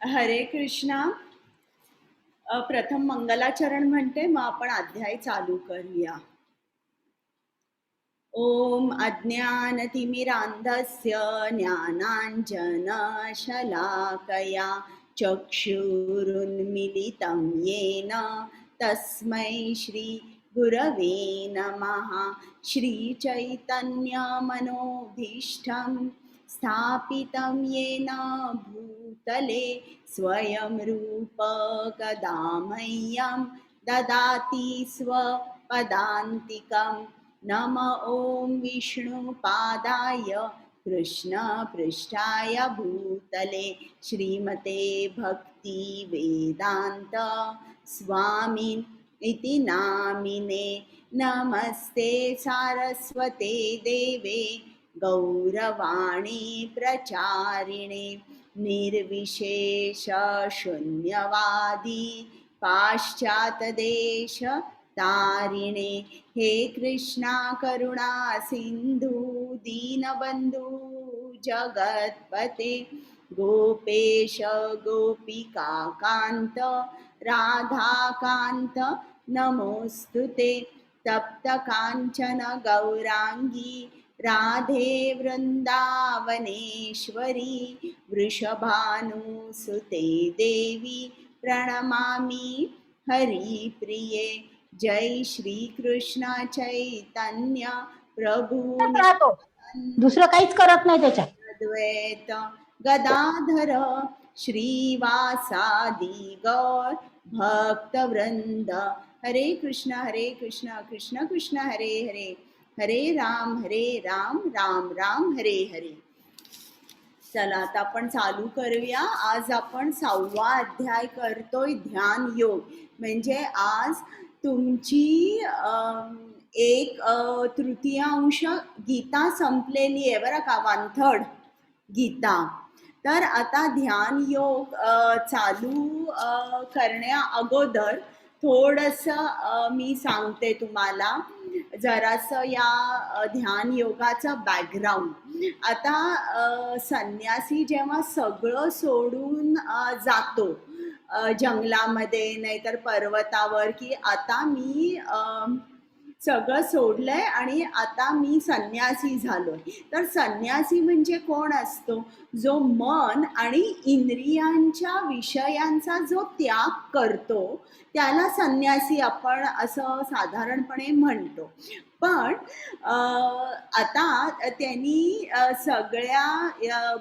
हरे कृष्णा. प्रथम मंगलाचरण म्हणते, मग आपण अध्याय चालू करूया. ओम अज्ञानतिमिरान्धस्य ज्ञानाञ्जनशलाकया चक्षुरुन्मिलितं येन तस्मै श्री गुरवे नमः. श्रीचैतन्यमनोभीष्टं स्थापितं येन भूतले स्वयं रूप कदा मह्यं ददाति स्वपदान्तिकम्. नम ओं विष्णुपादाय कृष्णपृष्ठाय भूतले श्रीमते भक्ति वेदांत स्वामी इति नामिने. नमस्ते सारस्वते देवे गौरवाणी प्रचारिणे निर्विशेष शून्यवादी पाश्चातदेश तारिणे. हे कृष्णा करुणा सिंधु दीनबंधु जगतपते गोपेश गोपिका कांत राधाकांत नमोस्तुते. तप्त कांचन गौरांगी राधे वृंदावनेश्वरी वृषभानुसुते देवी प्रणमामि हरिप्रिये. जय श्री कृष्ण चैतन्य प्रभु राहतो, दुसरं काहीच करत नाही त्याच्यात. अद्वैत गदाधर श्रीवासादि गौर भक्तवृंद. हरे कृष्ण कृष्ण कृष्ण हरे हरे, हरे राम राम राम हरे हरे. चला आता आपण चालू करूया. आज आपण 6वा अध्याय करतोय, ध्यान योग. म्हणजे आज तुमची एक तृतीयांश गीता संपलेली आहे बरं का, 1/3 गीता. तर आता ध्यान योग चालू करण्या अगोदर थोडंसं मी सांगते तुम्हाला जरासं या ध्यान योगाचं बॅकग्राऊंड. आता संन्यासी जेव्हा सगळं सोडून जातो जंगलामध्ये नाहीतर पर्वतावर, की आता मी सगळं सोडलंय आणि आता मी संन्यासी झालोय. तर संन्यासी म्हणजे कोण असतो? जो मन आणि इंद्रियांच्या विषयांचा जो त्याग करतो त्याला संन्यासी आपण असं साधारणपणे म्हणतो. पण आता त्यांनी सगळ्या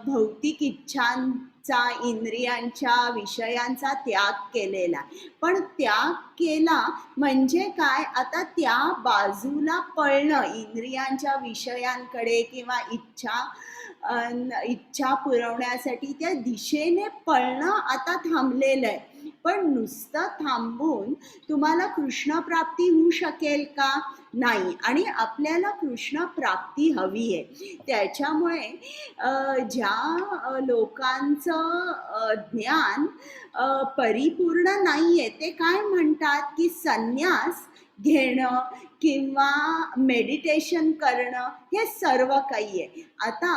भौतिक इच्छांचा इंद्रियांच्या विषयांचा त्याग केलेला. पण त्याग केला म्हणजे काय? आता त्या बाजूला पळणं, इंद्रियांच्या विषयांकडे किंवा इच्छा पुरवण्यासाठी त्या दिशेने पळणं आता थांबलेलं आहे. पण नुसतं थांबून तुम्हाला कृष्ण प्राप्ती होऊ शकेल का? नाही. आणि आपल्याला कृष्ण प्राप्ती हवी आहे. त्याच्यामुळे ज्या लोकांचं ज्ञान परिपूर्ण नाहीये ते काय म्हणतात की संन्यास घेणं किंवा मेडिटेशन करणं हे सर्व काही आहे. आता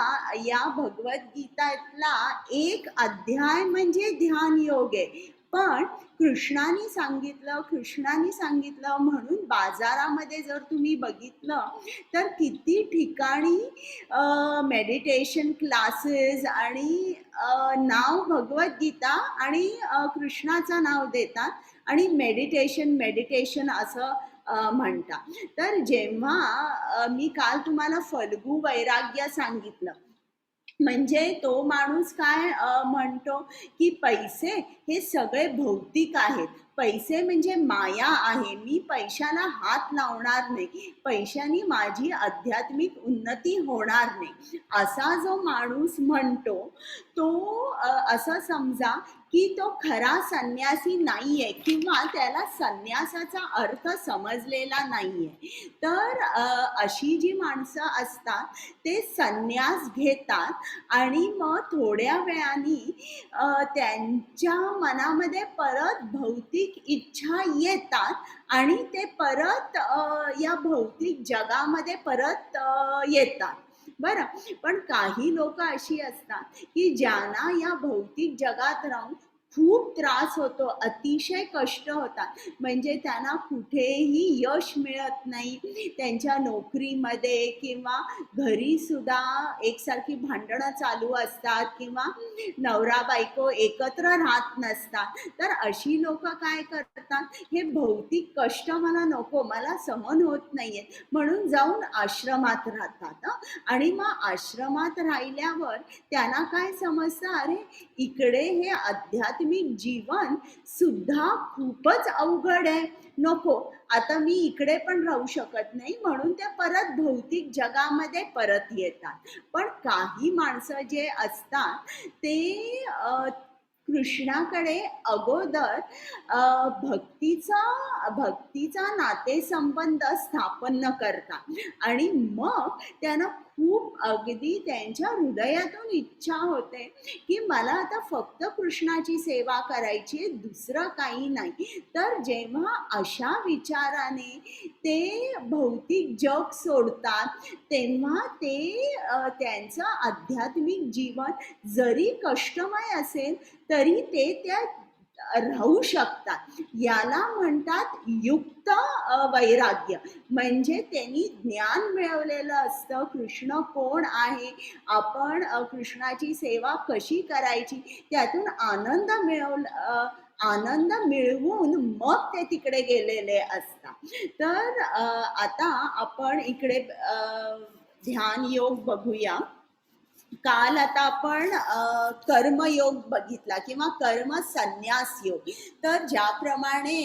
या भगवद्गीतातला एक अध्याय म्हणजे ध्यान योग आहे. पण कृष्णाने सांगितलं म्हणून बाजारामध्ये जर तुम्ही बघितलं तर किती ठिकाणी मेडिटेशन क्लासेस आणि नाव भगवद्गीता आणि कृष्णाचं नाव देतात आणि मेडिटेशन असं म्हणतात. तर जेव्हा मी काल तुम्हाला फल्गू वैराग्य सांगितलं, म्हणजे तो माणूस काय म्हणतो की पैसे हे सगळे भौतिक आहेत, पैसे म्हणजे माया आहे, मी पैशाला हात लावणार नाही, पैशाने माझी आध्यात्मिक उन्नती होणार नाही, असा जो माणूस म्हणतो तो असं समजा की तो खरा संन्यासी नाहीये किंवा त्याला संन्यासाचा अर्थ समजलेला नाहीये. तर अशी जी माणसं असतात ते संन्यास घेतात आणि मग थोड्या वेळाने त्यांच्या मनामध्ये परत भौतिक इच्छा येतात आणि ते परत या भौतिक जगामध्ये परत येतात. बरं, पण काही लोक अशी असतात की ज्यांना या भौतिक जगात राहून खूप त्रास होतो, अतिशय कष्ट होतात. म्हणजे त्यांना कुठेही यश मिळत नाही. त्यांच्या नोकरीमध्ये किंवा घरीसुद्धा एकसारखी भांडणं चालू असतात किंवा नवरा बायको एकत्र राहत नसतात. तर अशी लोकं काय करतात, हे भौतिक कष्ट मला नको, मला सहन होत नाहीये, म्हणून जाऊन आश्रमात राहतात हं. आणि मग आश्रमात राहिल्यावर त्यांना काय समजतं, अरे इकडे हे आध्यात्मिक जीवन सुद्धा खूपच अवघड आहे, नको, आता मी इकडे पण राहू शकत नाही, म्हणून ते परत भौतिक जगामध्ये परत येतात. पण काही माणसं जे असतात ते कृष्णाकडे अगोदर भक्तीचा नातेसंबंध स्थापन करतात आणि मग त्यांना खूप अगदी त्यांच्या हृदयातून इच्छा होते की मला आता फक्त कृष्णाची सेवा करायची, दुसरं काही नाही. तर जेव्हा अशा विचाराने ते भौतिक जग सोडतात तेव्हा ते त्यांचं आध्यात्मिक जीवन जरी कष्टमय असेल तरी ते त्या राहू शकतात. याला म्हणतात युक्त वैराग्य. म्हणजे त्यांनी ज्ञान मिळवलेलं असतं, कृष्ण कोण आहे, आपण कृष्णाची सेवा कशी करायची, त्यातून आनंद मिळवून मग ते तिकडे गेलेले असतात. तर आता आपण इकडे ध्यान योग बघूया. काल आता आपण कर्मयोग बघितला किंवा कर्म संन्यास योग. तर ज्याप्रमाणे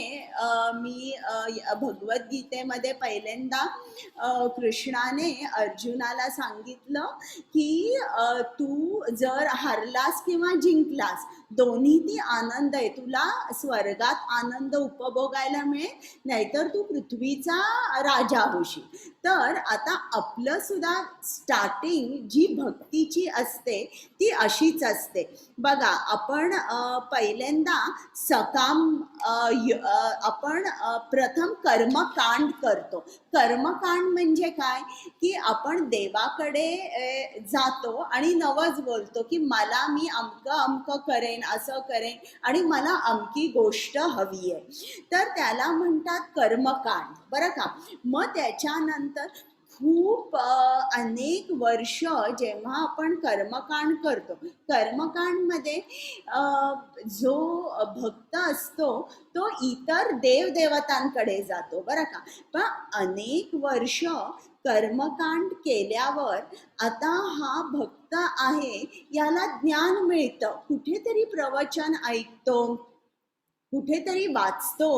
मी भगवद्गीतेमध्ये पहिल्यांदा कृष्णाने अर्जुनाला सांगितलं की तू जर हरलास किंवा जिंकलास दोन्ही आनंद आहे, तुला स्वर्गात आनंद उपभोगायला मिळेल, नाहीतर तू पृथ्वीचा राजा होशील. तर आता आपलं सुद्धा स्टार्टिंग जी भक्तीची असते ती अशीच असते बघा. आपण पहिल्यांदा आपण प्रथम कर्मकांड करतो. कर्मकांड म्हणजे काय की आपण देवाकडे जातो आणि नवस बोलतो की मला मी अमकं करेन, असं करेन आणि मला अमकी गोष्ट हवी आहे. तर त्याला म्हणतात कर्मकांड, बरं का. मग त्याच्यानंतर खूप अनेक वर्ष जेव्हा आपण कर्मकांड करतो, कर्मकांडमध्ये जो भक्त असतो तो इतर देवदेवतांकडे जातो, बरं का. पण अनेक वर्ष कर्मकांड केल्यावर आता हा भक्त आहे, याला ज्ञान मिळतं, कुठेतरी प्रवचन ऐकतो, कुठेतरी वाचतो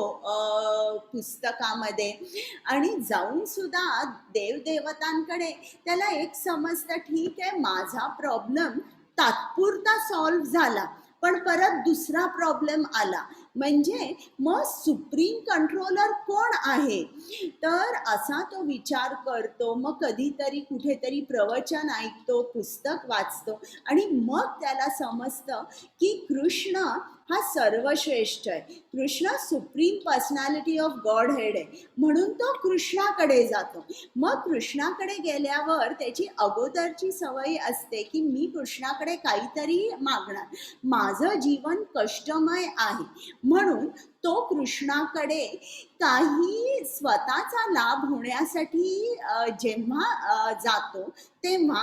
पुस्तकामध्ये, आणि जाऊन सुद्धा देवदेवतांकडे त्याला एक समजतं, ठीक आहे माझा प्रॉब्लेम तात्पुरता सॉल्व्ह झाला, पण परत दुसरा प्रॉब्लेम आला. म्हणजे मग सुप्रीम कंट्रोलर कोण आहे, तर असा तो विचार करतो. मग कधीतरी कुठेतरी प्रवचन ऐकतो, पुस्तक वाचतो आणि मग त्याला समजतं की कृष्ण हा सर्वश्रेष्ठ आहे, Krishna supreme personality of God head आहे, म्हणून तो कृष्णाकडे जातो. मग कृष्णाकडे गेल्यावर त्याची अगोदरची सवय असते की मी कृष्णाकडे काहीतरी मागणार, माझं जीवन कष्टमय आहे, म्हणून तो कृष्णाकडे काही स्वतःचा लाभ होण्यासाठी जेव्हा जातो तेव्हा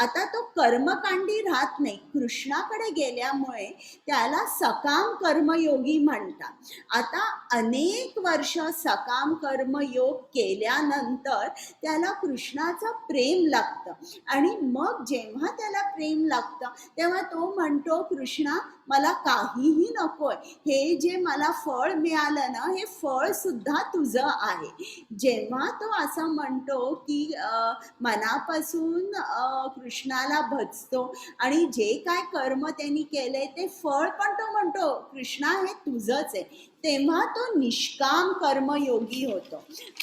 आता तो कर्मकांडी राहत नाही. कृष्णाकडे गेल्यामुळे त्याला सकाम कर्मयोगी म्हणतात. आता अनेक वर्ष सकाम कर्मयोग केल्यानंतर त्याला कृष्णाचं प्रेम लागतं आणि मग जेव्हा त्याला प्रेम लागतं तेव्हा तो म्हणतो, कृष्णा मला काहीही नकोय, हे जे मला फळ मिळालं ना, हे फळ सुद्धा तुझं आहे. जेव्हा तो असं म्हणतो की मनापासून कृष्णाला भजतो आणि जे काय कर्म त्यांनी केले ते फळ पण तो म्हणतो कृष्णा हे तुझंच आहे, तेव्हा तो निष्काम कर्मयोगी होतो.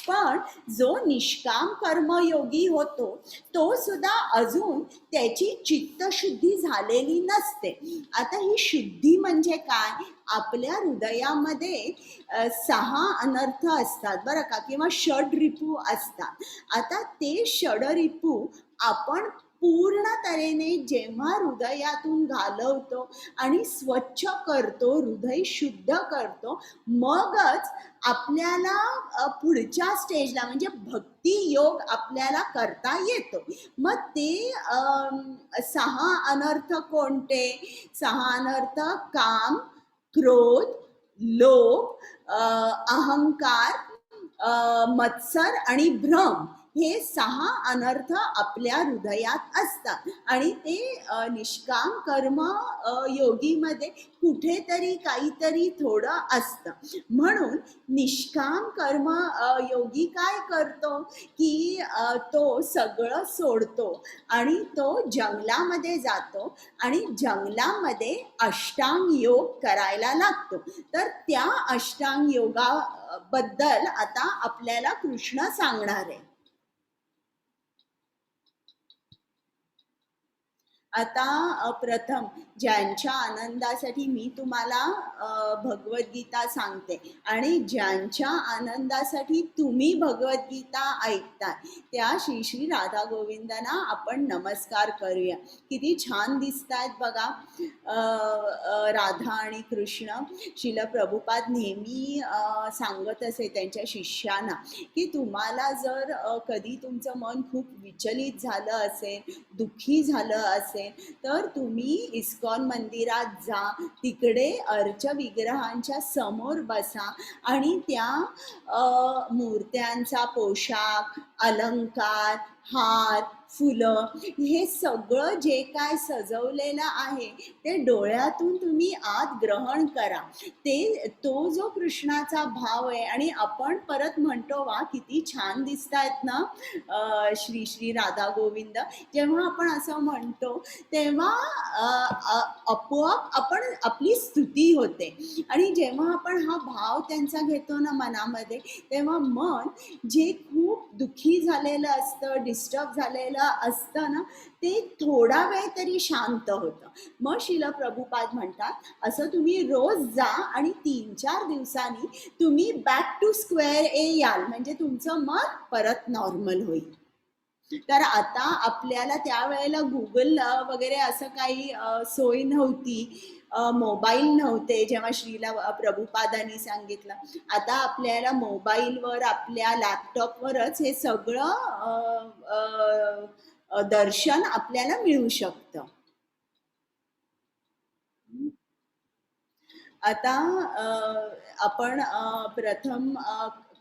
पण जो निष्काम कर्मयोगी होतो तो सुद्धा अजून त्याची चित्तशुद्धी झालेली नसते. आता ही शुद्धी म्हणजे काय, आपल्या हृदयामध्ये 6 अनर्थ असतात, बरं का, किंवा षड रिपू असतात. आता ते षड रिपू आपण पूर्ण तऱ्हेने जेव्हा हृदयातून घालवतो आणि स्वच्छ करतो, हृदय शुद्ध करतो, मगच आपल्याला पुढच्या स्टेजला म्हणजे भक्ती योग आपल्याला करता येतो. मग ते 6 अनर्थ कोणते? 6 अनर्थ काम, क्रोध, लोभ, अहंकार, मत्सर आणि भ्रम, हे 6 अनर्थ आपल्या हृदयात असतात आणि ते निष्काम कर्म योगीमध्ये कुठेतरी काहीतरी थोडं असतं. म्हणून निष्काम कर्म योगी काय करतो की तो सगळं सोडतो आणि तो जंगलामध्ये जातो आणि जंगलामध्ये अष्टांग योग करायला लागतो. तर त्या अष्टांग योगाबद्दल आता आपल्याला कृष्ण सांगणार आहे. आता प्रथम ज्यांच्या आनंदासाठी मी तुम्हाला भगवद्गीता सांगते आणि ज्यांच्या आनंदासाठी तुम्ही भगवद्गीता ऐकता त्या श्री श्री राधा गोविंदांना आपण नमस्कार करूया. किती छान दिसत आहेत बघा राधा आणि कृष्ण. श्रील प्रभुपाद नेहमी सांगत असे त्यांच्या शिष्यांना की तुम्हाला जर कधी तुमचं मन खूप विचलित झालं असेल, दुःखी झालं असेल, तर तुम्ही इस्कॉन मंदिरात जा, तिकडे अर्च विग्रहांच्या समोर बसा आणि त्या मूर्त्यांचा पोशाख, अलंकार, हार, फुलं, हे सगळं जे काय सजवलेलं आहे ते डोळ्यातून तुम्ही आत ग्रहण करा. तो जो कृष्णाचा भाव आहे. आणि आपण परत म्हणतो वा किती छान दिसत आहेत ना श्री श्री राधा गोविंद. जेव्हा आपण असं म्हणतो तेव्हा आपोआप आपण आपली स्तुती होते आणि जेव्हा आपण हा भाव त्यांचा घेतो ना मनामध्ये, तेव्हा मन जे खूप दुःखी झालेलं असतं, डिस्टर्ब झालेलं असतं ना, ते थोडा वेळ तरी शांत होतं. मग श्रील प्रभुपाद म्हणतात असं तुम्ही रोज जा आणि 3-4 दिवसांनी तुम्ही बॅक टू स्क्वेअर ए याल, म्हणजे तुमचं मन परत नॉर्मल होईल. तर आता आपल्याला त्यावेळेला गुगल वगैरे असं काही सोय नव्हती, मोबाईल नव्हते जेव्हा श्रीला प्रभुपादांनी सांगितलं. आता आपल्याला मोबाईलवर, आपल्या लॅपटॉपवरच हे सगळं दर्शन आपल्याला मिळू शकतं. आता आपण प्रथम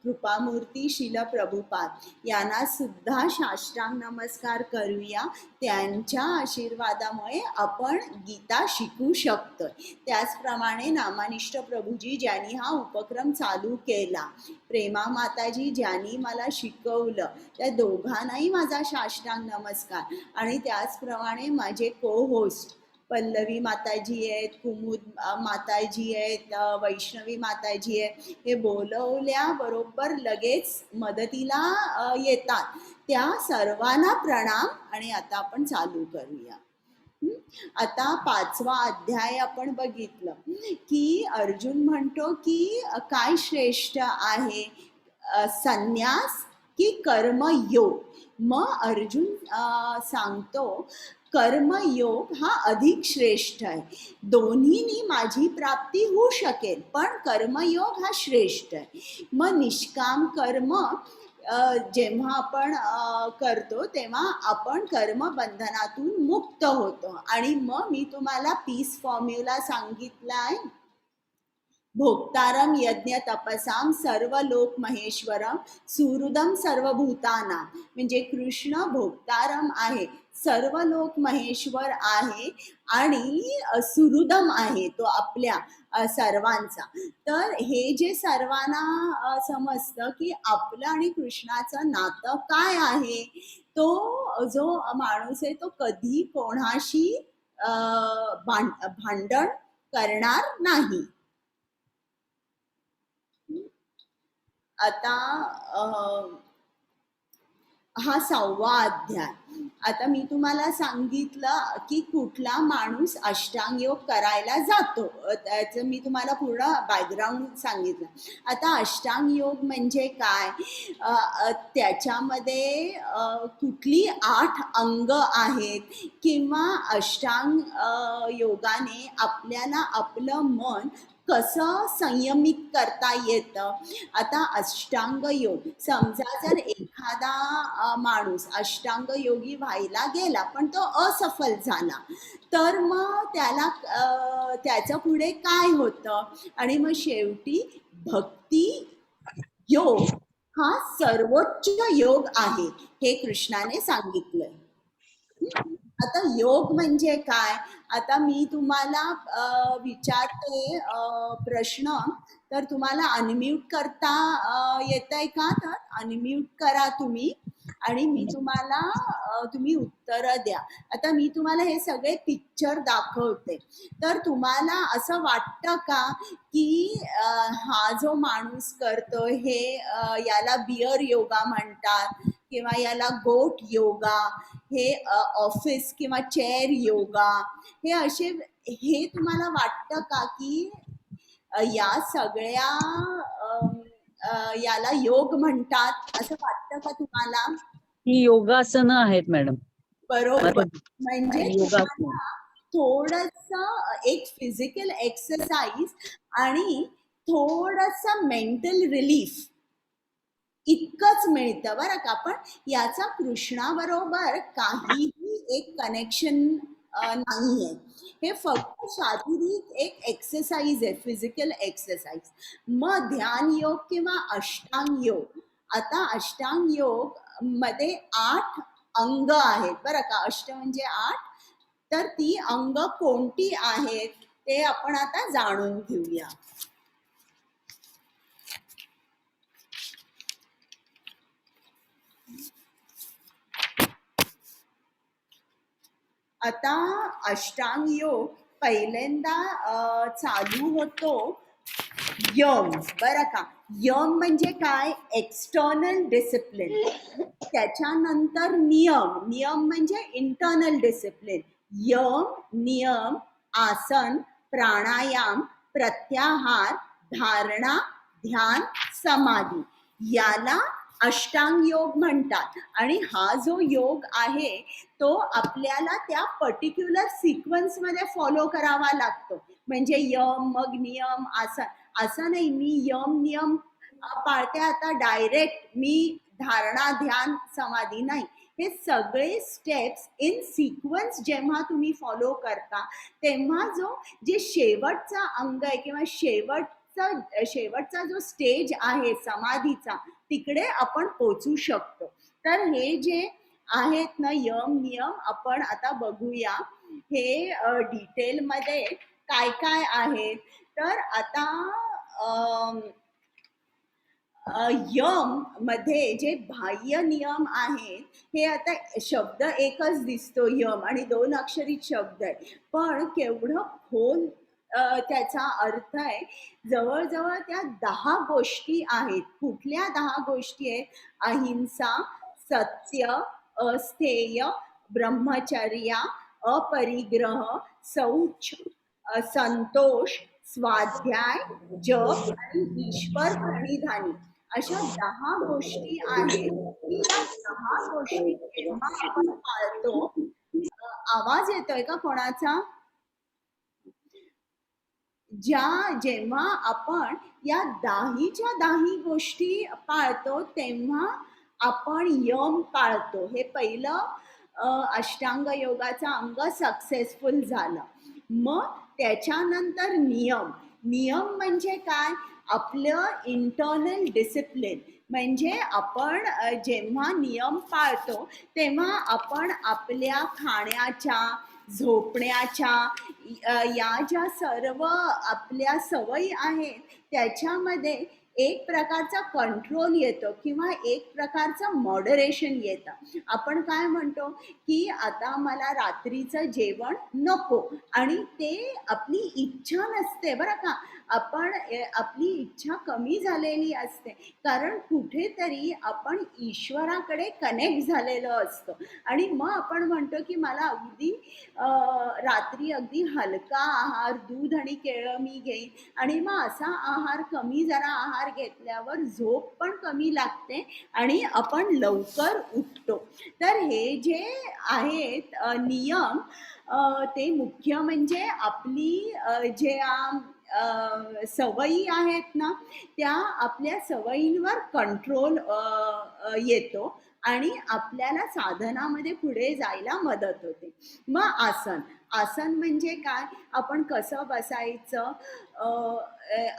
कृपामूर्ती श्रील प्रभुपाद यांना सुद्धा साष्टांग नमस्कार करूया. त्यांच्या आशीर्वादामुळे आपण गीता शिकू शकतो. त्याचप्रमाणे नामानिष्ठ प्रभूजी ज्यांनी हा उपक्रम चालू केला, प्रेमा माताजी ज्यांनी मला शिकवलं, त्या दोघांनाही माझा साष्टांग नमस्कार. आणि त्याचप्रमाणे माझे को होस्ट पल्लवी माताजी आहेत, कुमुद माताजी आहेत, वैष्णवी माताजी आहेत, हे बोलवल्याबरोबर लगेच मदतीला येतात. त्या सर्वांना प्रणाम. आणि आता आपण चालू करूया. आता 5वा अध्याय आपण बघितलं की अर्जुन म्हणतो की काय श्रेष्ठ आहे, संन्यास की कर्मयोग. मग अर्जुन सांगतो कर्मयोग हा अधिक श्रेष्ठ आहे. दोन्हीनी माझी प्राप्ती होऊ शकेल, पण कर्मयोग हा श्रेष्ठ आहे. मग निष्काम कर्म जेव्हा आपण करतो तेव्हा आपण कर्मबंधनातून मुक्त होतो. आणि मग मी तुम्हाला पीस फॉर्म्युला सांगितला आहे. भोक्तारम यज्ञ तपसाम सर्व लोक महेश्वरम सुहृदम सर्वभूताना. म्हणजे कृष्ण भोक्तारम आहे, सर्व लोक महेश्वर आहे आणि सुहृदम आहे तो आपल्या सर्वांचा. तर हे जे सर्वांना समजतं की आपलं आणि कृष्णाचं नातं काय आहे, तो जो माणूस आहे तो कधी कोणाशी भांडण करणार नाही. आता हा 6वा अध्याय. आता मी तुम्हाला सांगितलं की कुठला माणूस अष्टांग योग करायला जातो, त्याचं मी तुम्हाला पूर्ण बॅकग्राऊंड सांगितलं. आता अष्टांग योग म्हणजे काय, त्याच्यामध्ये कुठली 8 अंग आहेत किंवा अष्टांग योगाने आपल्याला आपलं मन कसं संयमित करता येतं. आता अष्टांग योग, समजा जर एखादा माणूस अष्टांग योगी व्हायला गेला पण तो असफल झाला, तर मग त्याला त्याचं पुढे काय होतं, आणि मग शेवटी भक्ती योग हा सर्वोच्च योग आहे, हे कृष्णाने सांगितलंय. आता योग म्हणजे काय, आता मी तुम्हाला विचारते प्रश्न, तर तुम्हाला अनम्यूट करता येतंय का, तर अनम्यूट करा तुम्ही आणि मी तुम्हाला तुम्ही उत्तरं द्या. आता मी तुम्हाला हे सगळे पिक्चर दाखवते, तर तुम्हाला असं वाटतं का की हा जो माणूस करतो हे याला बिअर योगा म्हणतात किंवा याला गोट योगा, हे ऑफिस किंवा चेअर योगा, हे असे, हे तुम्हाला वाटतं का की या सगळ्या याला योग म्हणतात, असं वाटतं का तुम्हाला? ही योगासनं आहेत मॅडम. बरोबर. म्हणजे योगासन तुम्हाला थोडंसं एक फिजिकल एक्सरसाइज आणि थोडंसं मेंटल रिलीफ इतकंच मिळतं बरं का. पण याचा कृष्णाबरोबर काहीही एक कनेक्शन नाहीये. हे फक्त शारीरिक एक एक्सरसाइज आहे, फिजिकल एक्सरसाइज. मग ध्यान योग किंवा अष्टांग योग, आता अष्टांग योग मध्ये 8 अंग आहेत बरं का. अष्ट म्हणजे 8, तर ती अंग कोणती आहेत ते आपण आता जाणून घेऊया. आता अष्टांग योग पहिल्यांदा चालू होतो यम बरं का. यम म्हणजे काय, एक्सटर्नल डिसिप्लिन. त्याच्यानंतर नियम, नियम म्हणजे इंटरनल डिसिप्लिन. यम, नियम, आसन, प्राणायाम, प्रत्याहार, धारणा, ध्यान, समाधी, याला अष्टांग योग म्हणतात. आणि हा जो योग आहे तो आपल्याला त्या पर्टिक्युलर सिक्वेन्स मध्ये फॉलो करावा लागतो. म्हणजे यम, मग नियम, आसन. असं नाही मी यम नियम पाळते आता डायरेक्ट मी धारणा ध्यान समाधी, नाही. हे सगळे स्टेप्स इन सिक्वेन्स जेव्हा तुम्ही फॉलो करता, तेव्हा जे शेवटचा अंग आहे किंवा शेवटचा जो स्टेज आहे समाधीचा, तिकडे आपण पोचू शकतो. तर हे जे आहेत ना यम नियम, आपण आता बघूया हे डिटेलमध्ये काय काय आहेत. तर आता यम मध्ये जे बाह्य नियम आहेत, हे आता शब्द एकच दिसतो यम आणि 2 अक्षरी शब्द आहे, पण केवढं खोल त्याचा अर्थ आहे. जवळजवळ त्या 10 गोष्टी आहेत. कुठल्या 10 गोष्टी आहेत? अहिंसा, सत्य, अस्थेय, ब्रह्मचर्या, अपरिग्रह, शौच, संतोष, स्वाध्याय, जप आणि ईश्वर प्रणिधानी, अशा 10 गोष्टी आहेत की या 10 गोष्टी जेव्हा आपण पाळतो. आवाज येतोय का कोणाचा? जेव्हा आपण या 10च्या 10 गोष्टी पाळतो तेव्हा आपण यम पाळतो. हे पहिलं अष्टांग योगाचा अंग सक्सेसफुल झालं. मग त्याच्यानंतर नियम. नियम म्हणजे काय, आपलं इंटरनल डिसिप्लिन. म्हणजे आपण जेव्हा नियम पाळतो तेव्हा आपण आपल्या खाण्याच्या, झोपण्याच्या, या ज्या सर्व आपल्या सवयी आहेत त्याच्यामध्ये एक प्रकारचा कंट्रोल येतो किंवा एक प्रकारचं मॉडरेशन येतं. आपण काय म्हणतो की आता मला रात्रीचं जेवण नको आणि ते आपली इच्छा नसते बरं का. आपली इच्छा कमी झालेली असते, कारण कुठेतरी आपण ईश्वराकडे कनेक्ट झालेलो असतो आणि मग आपण म्हणतो की मला अगदी रात्री अगदी हलका आहार, दूध आणि केळं मी घेईन आणि मग असा आहार जरा आहार घेतल्यावर झोप पण कमी लागते आणि आपण लवकर उठतो. तर हे जे आहेत नियम, ते मुख्य म्हणजे आपली ज्या सवयी आहेत ना, त्या आपल्या सवयींवर कंट्रोल येतो आणि आपल्याला साधनामध्ये पुढे जायला मदत होते. मग आसन म्हणजे काय? आपण कसं बसायचं? अ,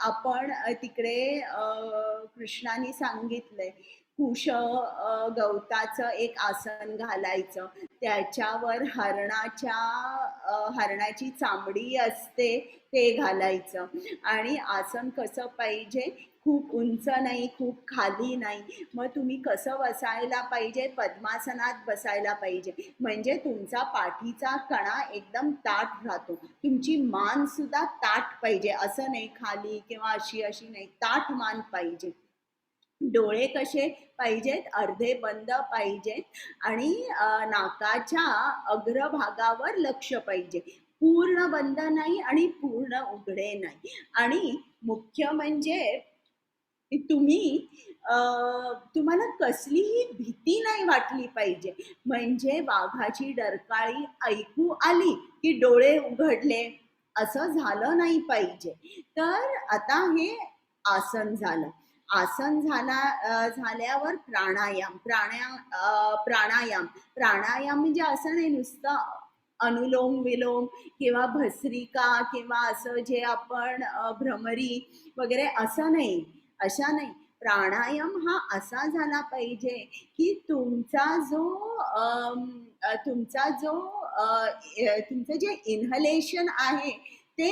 आपण तिकडे कृष्णाने सांगितलंय, गवताचं एक आसन घालायचं, त्याच्यावर हरणाची चामडी असते ते घालायचं आणि आसन कसं पाहिजे, खूप उंच नाही, खूप खाली नाही. मग तुम्ही कसं बसायला पाहिजे? पद्मासनात बसायला पाहिजे, म्हणजे तुमचा पाठीचा कणा एकदम ताठ राहतो. तुमची मान सुद्धा ताठ पाहिजे, असं नाही खाली किंवा अशी नाही, ताठ मान पाहिजे. डोळे कसे पाहिजेत? अर्धे बंद पाहिजेत आणि नाकाच्या अग्रभागावर लक्ष पाहिजे. पूर्ण बंद नाही आणि पूर्ण उघडे नाही. आणि मुख्य म्हणजे तुम्हाला कसलीही भीती नाही वाटली पाहिजे. म्हणजे वाघाची डरकाळी ऐकू आली की डोळे उघडले, असं झालं नाही पाहिजे. तर आता हे आसन झालं. झाल्यावर प्राणायाम म्हणजे असं नाही नुसतं अनुलोम विलोम किंवा भस्रिका किंवा असं जे आपण भ्रमरी वगैरे असं नाही, अशा नाही. प्राणायाम हा असा झाला पाहिजे की तुमचं जे इन्हलेशन आहे ते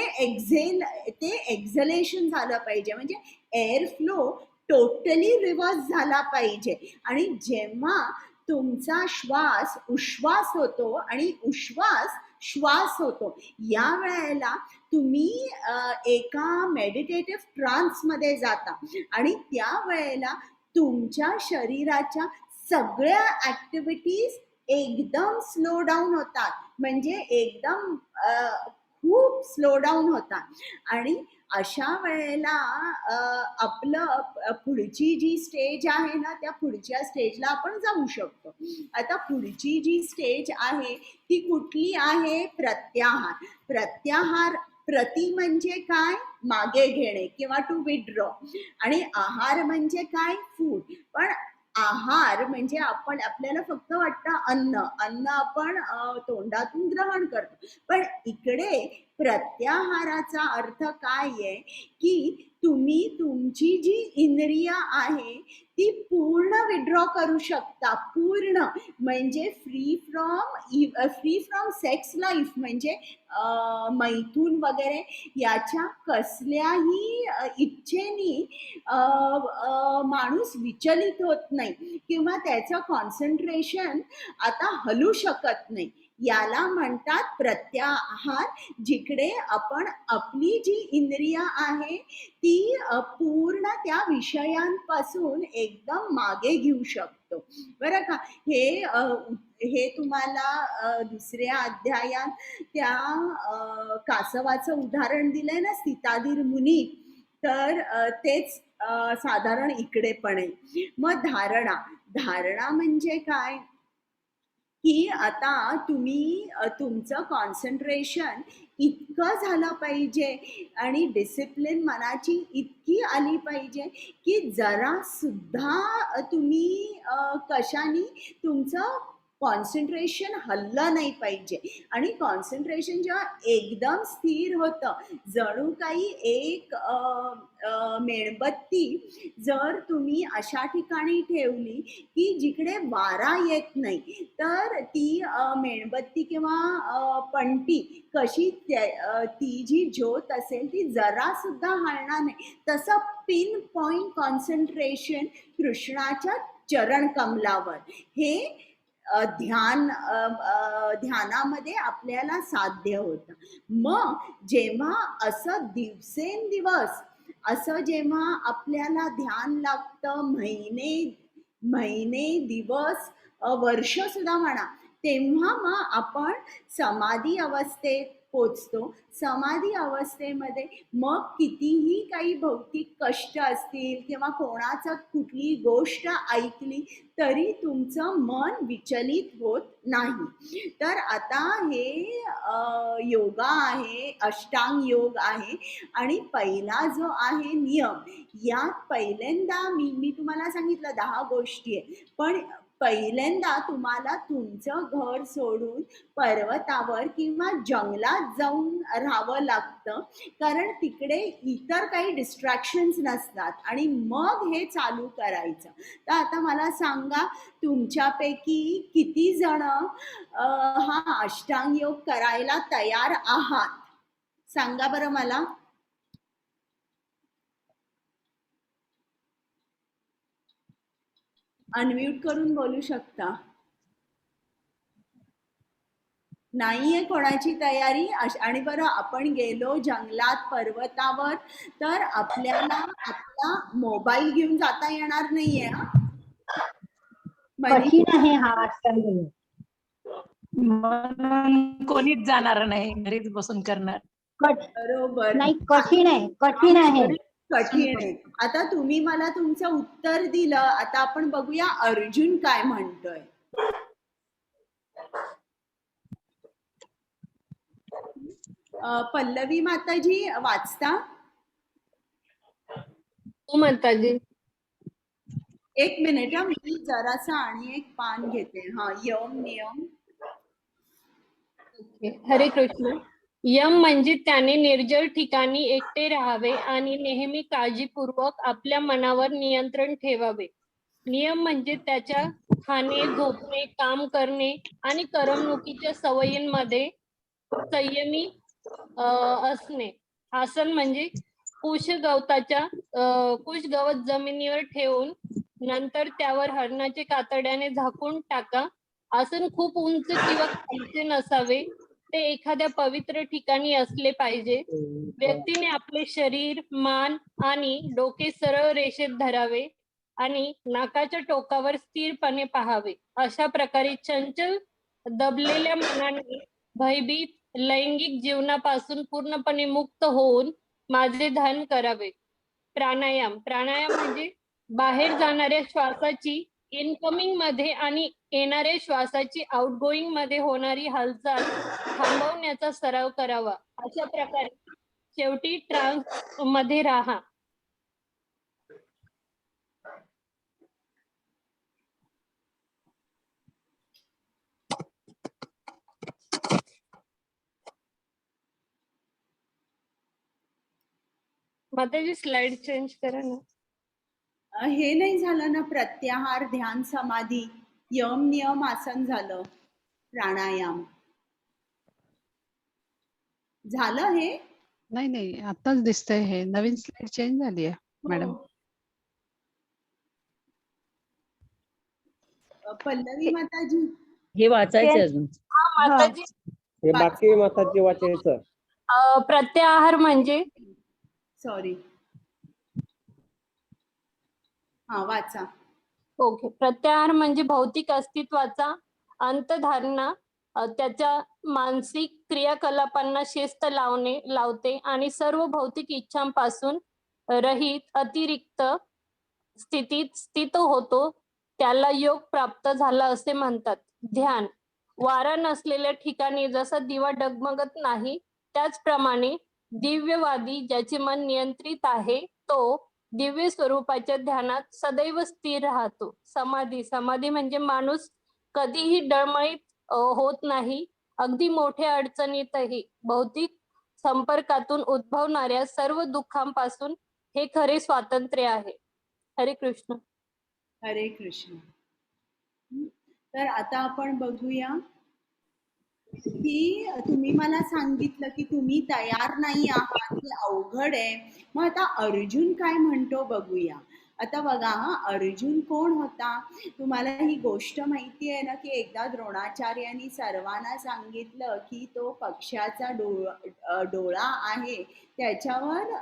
एक्झलेशन झालं पाहिजे. म्हणजे एअर फ्लो टोटली रिव्हर्स झाला पाहिजे आणि जेव्हा तुमचा श्वास उश्वास होतो आणि उश्वास श्वास होतो, या वेळेला तुम्ही एका मेडिटेटिव्ह ट्रान्समध्ये जाता आणि त्या वेळेला तुमच्या शरीराच्या सगळ्या ऍक्टिव्हिटीज एकदम स्लो डाऊन होतात. म्हणजे एकदम खूप स्लो डाऊन होतात आणि अशा वेळेला आपलं पुढची जी स्टेज आहे ना, त्या पुढच्या स्टेजला आपण जाऊ शकतो. आता पुढची जी स्टेज आहे ती कुठली आहे? प्रत्याहार. प्रति म्हणजे काय? मागे घेणे किंवा टू विथड्रॉ. आणि आहार म्हणजे काय? फूड. पण आहार म्हणजे आपल्याला फक्त वाटतं अन्न आपण तोंडातून ग्रहण करतो. पण इकडे प्रत्याहाराचा अर्थ काय आहे की तुम्ही तुमची जी इंद्रिय आहे ती पूर्ण विड्रॉ करू शकता. पूर्ण म्हणजे फ्री फ्रॉम सेक्स लाईफ, म्हणजे मैथून वगैरे याच्या कसल्याही इच्छेनी माणूस विचलित होत नाही किंवा त्याचं कॉन्सन्ट्रेशन आता हलू शकत नाही. याला म्हणतात प्रत्याहार, जिकडे आपण आपली जी इंद्रिय आहे ती पूर्ण त्या विषयांपासून एकदम मागे घेऊ शकतो. बरं का. हे तुम्हाला दुसऱ्या अध्यायात त्या कासवाचं उदाहरण दिलंय ना, सीताधीर मुनी, तर तेच साधारण इकडे पण आहे. मग धारणा म्हणजे काय की आता तुम्ही तुमचं कॉन्सन्ट्रेशन इतकं झालं पाहिजे आणि डिसिप्लिन मनाची इतकी आली पाहिजे की जरा सुद्धा तुम्ही कशाने तुमचं कॉन्सन्ट्रेशन हललं नाही पाहिजे. आणि कॉन्सन्ट्रेशन जेव्हा एकदम स्थिर होतं, जणू काही एक मेणबत्ती जर तुम्ही अशा ठिकाणी ठेवली की जिकडे वारा येत नाही, तर ती मेणबत्ती किंवा पणती कशी ती जी ज्योत असेल ती जरा सुद्धा हलणार नाही. तसं पिन पॉइंट कॉन्सन्ट्रेशन कृष्णाच्या चरण कमलावर हे ध्यानामध्ये आपल्याला साध्य होतं. मग जेव्हा असं दिवसेंदिवस असं जेव्हा आपल्याला ध्यान लागतं, महिने महिने दिवस वर्ष सुद्धा म्हणा, तेव्हा मग आपण समाधी अवस्थेत पोचतो. समाधी अवस्थेमध्ये मग कितीही काही भौतिक कष्ट असतील किंवा कोणाचं कुठली गोष्ट ऐकली तरी तुमचं मन विचलित होत नाही. तर आता हे योगा आहे, अष्टांग योग आहे. आणि पहिला जो आहे नियम, यात पहिल्यांदा मी तुम्हाला सांगितलं 10 गोष्टी आहे, पण पहिल्यांदा तुम्हाला तुमचं घर सोडून पर्वतावर किंवा जंगलात जाऊन राहावं लागतं, कारण तिकडे इतर काही डिस्ट्रॅक्शन्स नसतात. आणि मग हे चालू करायचं. तर आता मला सांगा, तुमच्यापैकी किती जण हा अष्टांग योग करायला तयार आहात? सांगा बरं मला. अनम्यूट करून बोलू शकता. नाहीये कोणाची तयारी. आणि बरं, आपण गेलो जंगलात, पर्वतावर, तर आपल्याला आपला मोबाईल घेऊन जाता येणार नाहीये. कठीण आहे हा अष्टांग योग. म्हणून कोणीच जाणार नाही, घरीच बसून करणार. बरोबर. नाही, कठीण आहे, कठीण आहे. कठीण आहे. आता तुम्ही मला तुमचं उत्तर दिलं. आता आपण बघूया अर्जुन काय म्हणतोय. पल्लवी माताजी वाचता? हो माताजी. एक मिनिट, मी जरासा आणि एक पान घेते. हा, यम नियम. हरे कृष्ण. यम म्हणजे त्याने निर्जल ठिकाणी एकटे राहावे आणि नेहमी काळजीपूर्वक आपल्या मनावर नियंत्रण ठेवावे. नियम म्हणजे त्याच्या खाणे, झोपणे, काम करणे आणि करमणुकीच्या सवयींमध्ये संयमी असणे. आसन म्हणजे कुशगवत जमिनीवर ठेवून नंतर त्यावर हरणाचे कातड्याने झाकून टाका. आसन खूप उंच किंवा खालचे नसावे, ते एखाद्या पवित्र ठिकाणी असले पाहिजे. व्यक्तीने आपले शरीर, मान आणि डोके सरळ रेषेत धरावे आणि नाकाच्या टोकावर स्थिरपणे पाहावे. अशा प्रकारे चंचल दबलेल्या मनाने भयभीत लैंगिक जीवनापासून पूर्णपणे मुक्त होऊन माझे ध्यान करावे. प्राणायाम म्हणजे बाहेर जाणाऱ्या श्वासाची इनकमिंग मध्ये आणि येणाऱ्या श्वासाची आउटगोईंग मध्ये होणारी हालचाल थांबवण्याचा सराव करावा. अशा प्रकारे शेवटी ट्रान्स मध्ये राहा. माताजी स्लाइड चेंज करा ना. हे नाही झालं ना, प्रत्याहार, ध्यान, समाधी, यम नियम, आसन झालं, प्राणायाम झालं. हे नाही, आताच दिसतंय. हे नवीन स्लाइड चेंज झाली आहे मॅडम. पल्लवी माताजी हे वाचायचं अजून. हा माताजी. हे बाकी माताजी वाचायचं. प्रत्याहार म्हणजे सॉरी, हा वाचा. ओके. प्रत्याहार म्हणजे भौतिक अस्तित्वाचा अंतधारणा, त्याच्या मानसिक क्रियाकलापांना शिस्त लावते आणि सर्व भौतिक इच्छांपासून रहित अतिरिक्त स्थितीत स्थित होतो. त्याला योग प्राप्त झाला असे म्हणतात. ध्यान वारा नसलेल्या ठिकाणी जसा दिवा डगमगत नाही, त्याचप्रमाणे दिव्यवादी ज्याचे मन नियंत्रित आहे तो दिव्य स्वरूपाच्या ध्यानात सदैव स्थिर राहतो. समाधी म्हणजे माणूस कधीही डळमळीत होत नाही. अगदी मोठ्या अडचणीतही भौतिक संपर्कातून उद्भवणाऱ्या सर्व दुःखांपासून हे खरे स्वातंत्र्य आहे. हरे कृष्ण. हरे कृष्ण. तर आता आपण बघूया की तुम्ही मला सांगितलं की तुम्ही तयार नाही आहात, हे अवघड आहे. मग आता अर्जुन काय म्हणतो बघूया. आता बघा हा, अर्जुन कोण होता? तुम्हाला ही गोष्ट माहिती आहे ना की एकदा द्रोणाचार्यांनी सर्वांना सांगितलं की तो पक्ष्याचा डोळा आहे, त्याच्यावर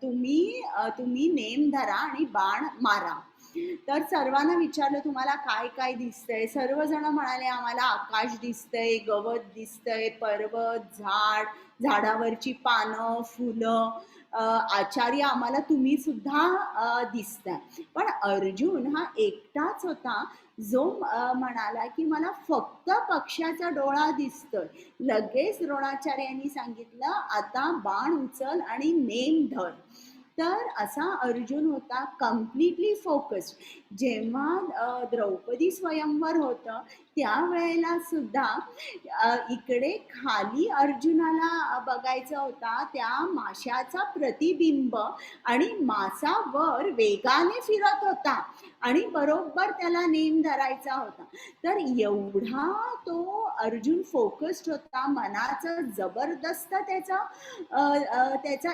तुम्ही नेम धरा आणि बाण मारा. तर सर्वांना विचारलं तुम्हाला काय काय दिसतंय? सर्वजण म्हणाले आम्हाला आकाश दिसतंय, गवत दिसतंय, पर्वत, झाडावरची पानं, फुलं. आचार्य आम्हाला तुम्ही सुद्धा दिसताय. पण अर्जुन हा एकटाच होता जो म्हणाला की मला फक्त पक्ष्याचा डोळा दिसतोय. लगेच द्रोणाचार्यांनी सांगितलं आता बाण उचल आणि नेम धर. तर असा अर्जुन होता कम्प्लिटली फोकस्ड. जेव्हा द्रौपदी स्वयंवर होतं त्यावेळेला सुद्धा इकडे खाली अर्जुनाला बघायचं होता त्या माशाचा प्रतिबिंब, आणि मासा वर वेगाने फिरत होता आणि बरोबर त्याला नेम धरायचा होता. तर एवढा तो अर्जुन फोकस्ड होता, मनाचं जबरदस्त त्याचा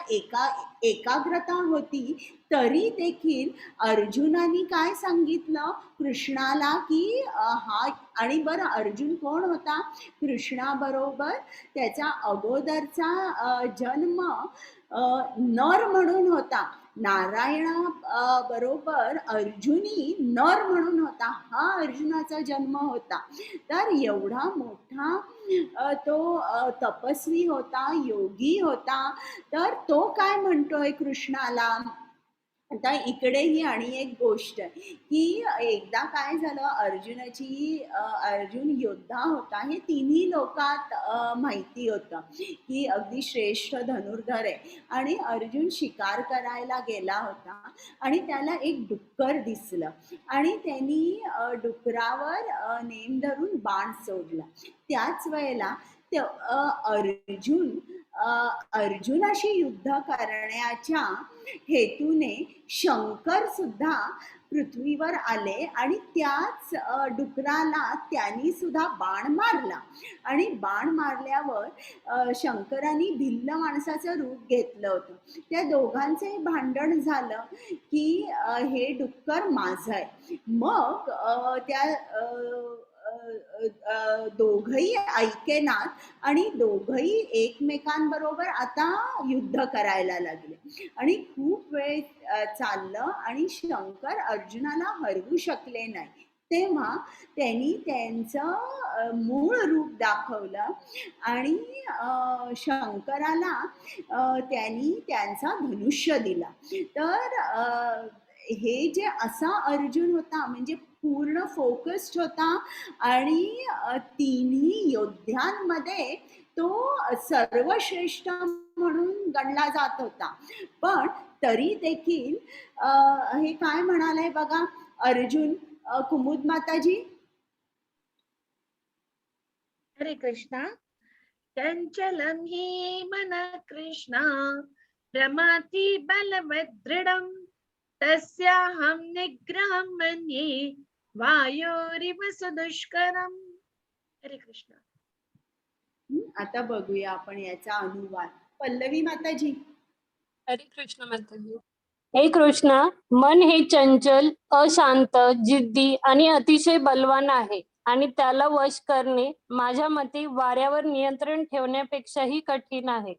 एकाग्रता होती. तरी देखील अर्जुनाने काय सांगितलं कृष्णाला की हा, आणि बरं अर्जुन कोण होता? कृष्णाबरोबर त्याचा अगोदरचा जन्म नर म्हणून होता. नारायणा बरोबर अर्जुनी नर म्हणून होता. हा अर्जुनाचा जन्म होता. तर एवढा मोठा तो तपस्वी होता, योगी होता. तर तो काय म्हणतोय कृष्णाला? आता इकडे ही आणि एक गोष्ट की एकदा काय झालं, अर्जुन योद्धा होता हे तिन्ही लोकात माहिती होतं की अगदी श्रेष्ठ धनुर्धर आहे. आणि अर्जुन शिकार करायला गेला होता आणि त्याला एक डुक्कर दिसलं आणि त्यांनी डुकरावर नेम धरून बाण सोडला. त्याच वेळेला अर्जुनाशी युद्ध करण्याच्या हेतूने शंकर सुद्धा पृथ्वीवर आले आणि त्याच डुकराला त्यांनी सुद्धा बाण मारला. आणि बाण मारल्यावर शंकरांनी भिल्ल माणसाचं रूप घेतलं होतं. त्या दोघांचे भांडण झालं की हे डुक्कर माझं आहे. मग त्या दोघही ऐकेनात आणि दोघही एकमेकांबरोबर आता युद्ध करायला लागले. आणि खूप वेळ चाललं आणि शंकर अर्जुनाला हरवू शकले नाही. तेव्हा त्यांनी त्यांचं मूळ रूप दाखवलं आणि शंकराला त्यांनी त्यांचा धनुष्य दिला. तर हे जे असा अर्जुन होता म्हणजे पूर्ण फोकस्ड होता आणि तिन्ही योद्ध्यांमध्ये तो सर्वश्रेष्ठ म्हणून गणला जात होता. पण तरी देखील हे काय म्हणालाय बघा अर्जुन. कुमुद माताजी. हरे कृष्णा. चंचलं हि मन कृष्णा रमाति बलवदृढं तस्याहं निग्रहं मन्ये वायोरिव सुदुष्करम्. हरे कृष्णा. आता बघूया आपण याचा अनुवाद. पल्लवी माताजी. हरे कृष्ण माताजी. हे कृष्णा, मन हे चंचल, अशांत, जिद्दी आणि अतिशय बलवान आहे आणि त्याला वश करणे माझ्या मते वाऱ्यावर नियंत्रण ठेवण्यापेक्षाही कठीण आहे.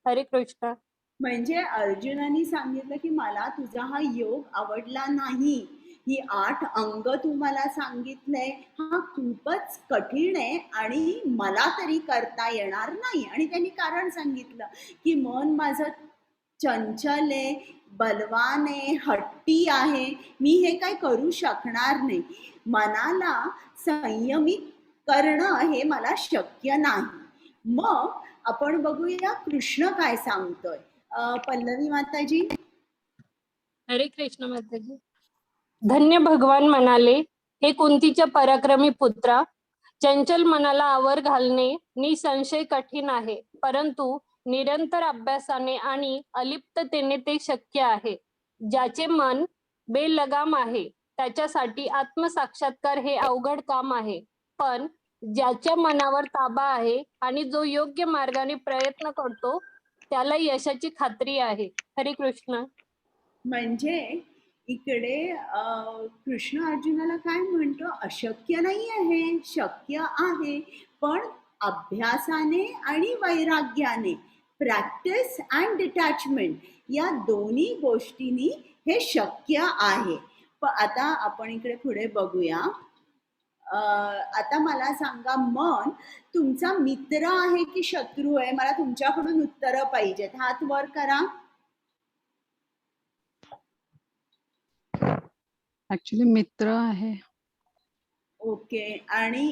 हरे कृष्ण. म्हणजे अर्जुनाने सांगितलं की मला तुझा हा योग आवडला नाही. ही 8 अंग तू मला सांगितलंय हा खूपच कठीण आहे आणि मला तरी करता येणार नाही. आणि त्यांनी कारण सांगितलं की मन माझं चंचल आहे, बलवान आहे, हट्टी आहे, मी हे काय करू शकणार नाही. मनाला संयमित करणं हे मला शक्य नाही. मग आपण बघूया कृष्ण काय सांगतोय. पल्लवी माताजी. हरे कृष्ण माताजी. धन्य भगवान म्हणाले हे कुंतीच्या पराक्रमी पुत्रा, चंचल मनाला आवर घालणे निसंशय कठीण आहे, परंतु निरंतर अभ्यासाने आणि अलिप्ततेने ते शक्य आहे. ज्याचे मन बेलगाम आहे त्याच्यासाठी आत्मसाक्षात्कार हे अवघड काम आहे, पण ज्याच्या मनावर ताबा आहे आणि जो योग्य मार्गाने प्रयत्न करतो त्याला यशाची खात्री आहे. हरे कृष्ण. म्हणजे इकडे कृष्ण अर्जुनाला काय म्हणतो, अशक्य नाही आहे, शक्य आहे, पण अभ्यासाने आणि वैराग्याने, प्रॅक्टिस अँड डिटॅचमेंट या दोन्ही गोष्टींनी हे शक्य आहे. पण आता आपण इकडे पुढे बघूया. आता मला सांगा, मन तुमचा मित्र आहे की शत्रू आहे? मला तुमच्याकडून उत्तरं पाहिजेत. हात वर करा. ऍक्च्युली मित्र आहे. ओके. आणि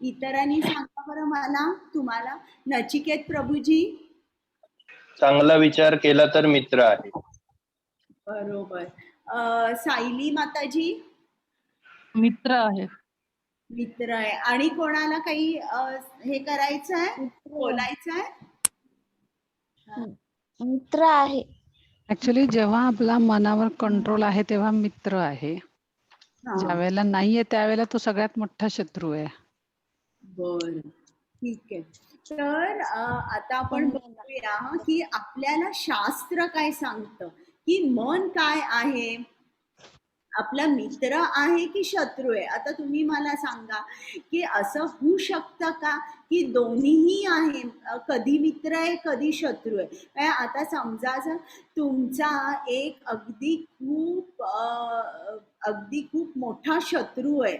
इतरांनी सांगा बरं मला. तुम्हाला नचिकेत प्रभूजी? चांगला विचार केला तर मित्र आहे. बरोबर. सायली माताजी? मित्र आहे. मित्र आहे. आणि कोणाला काही हे करायचं आहे, बोलायचं आहे? मित्र आहे. ऍक्च्युली जेव्हा आपला मनावर कंट्रोल आहे तेव्हा मित्र आहे. ज्या वेळेला नाहीये त्यावेळेला तो सगळ्यात मोठा शत्रू आहे. बर, ठीक आहे. तर आता आपण बघूया की आपल्याला शास्त्र काय सांगतं की मन काय आहे, आपला मित्र आहे की शत्रू आहे. आता तुम्ही मला सांगा की असं होऊ शकतं का की दोन्हीही आहे, कधी मित्र आहे कधी शत्रू आहे. आता समजा जर तुमचा एक अगदी खूप मोठा शत्रू आहे,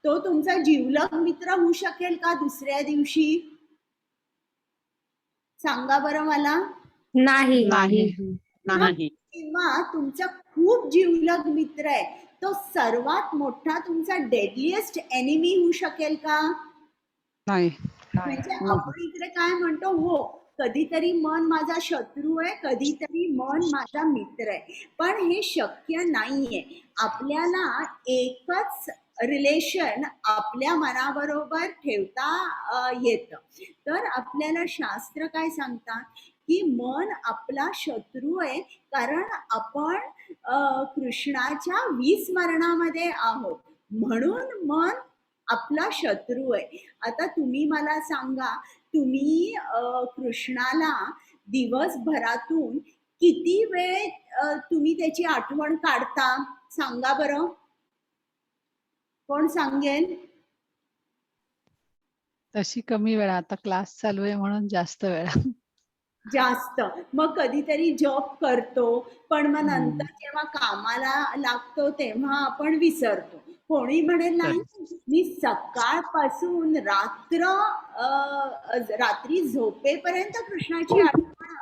तो तुमचा जिवलग मित्र होऊ शकेल का दुसऱ्या दिवशी? सांगा बरं मला. नाही. नाही. किंवा तुमचा खूप जिवलग मित्र आहे, तो सर्वात मोठा तुमचा डेडलीएस्ट एनिमी होऊ शकेल का? नाही. म्हणजे आपण इकडे काय म्हणतो, हो कधीतरी मन माझा शत्रू आहे, कधीतरी मन माझा मित्र आहे, पण हे शक्य नाहीये. आपल्याला एकच रिलेशन आपल्या मनाबरोबर ठेवता येतं. तर आपल्याला शास्त्र काय सांगतात की मन आपला शत्रू आहे, कारण आपण कृष्णाच्या विस्मरणामध्ये आहोत, म्हणून मन आपला शत्रू आहे. आता तुम्ही मला सांगा, तुम्ही कृष्णाला दिवसभरातून किती वेळ तुम्ही त्याची आठवण काढता? सांगा बरं, कोण सांगेल? तशी कमी वेळा. आता क्लास चालू आहे म्हणून जास्त वेळा. जास्त. मग कधीतरी जॉब करतो, पण मग नंतर जेव्हा कामाला लागतो तेव्हा आपण विसरतो. कोणी म्हणेल नाही, मी सकाळपासून रात्री झोपेपर्यंत कृष्णाची आठवण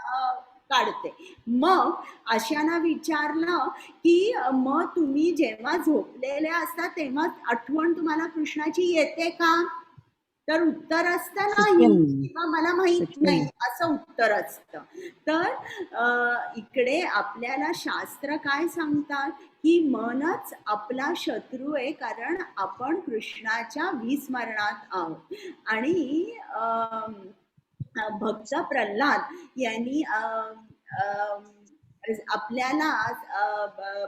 काढते. मग अशांना विचारलं की मग तुम्ही जेव्हा झोपलेले असता तेव्हा आठवण तुम्हाला कृष्णाची येते का? तर उत्तर असतं नाही, किंवा मला माहित नाही असं उत्तर असतं. तर इकडे आपल्याला शास्त्र काय सांगतात की मनच आपला शत्रू आहे, कारण आपण कृष्णाच्या विस्मरणात आहोत. आणि भक्त प्रल्हाद यांनी आपल्याला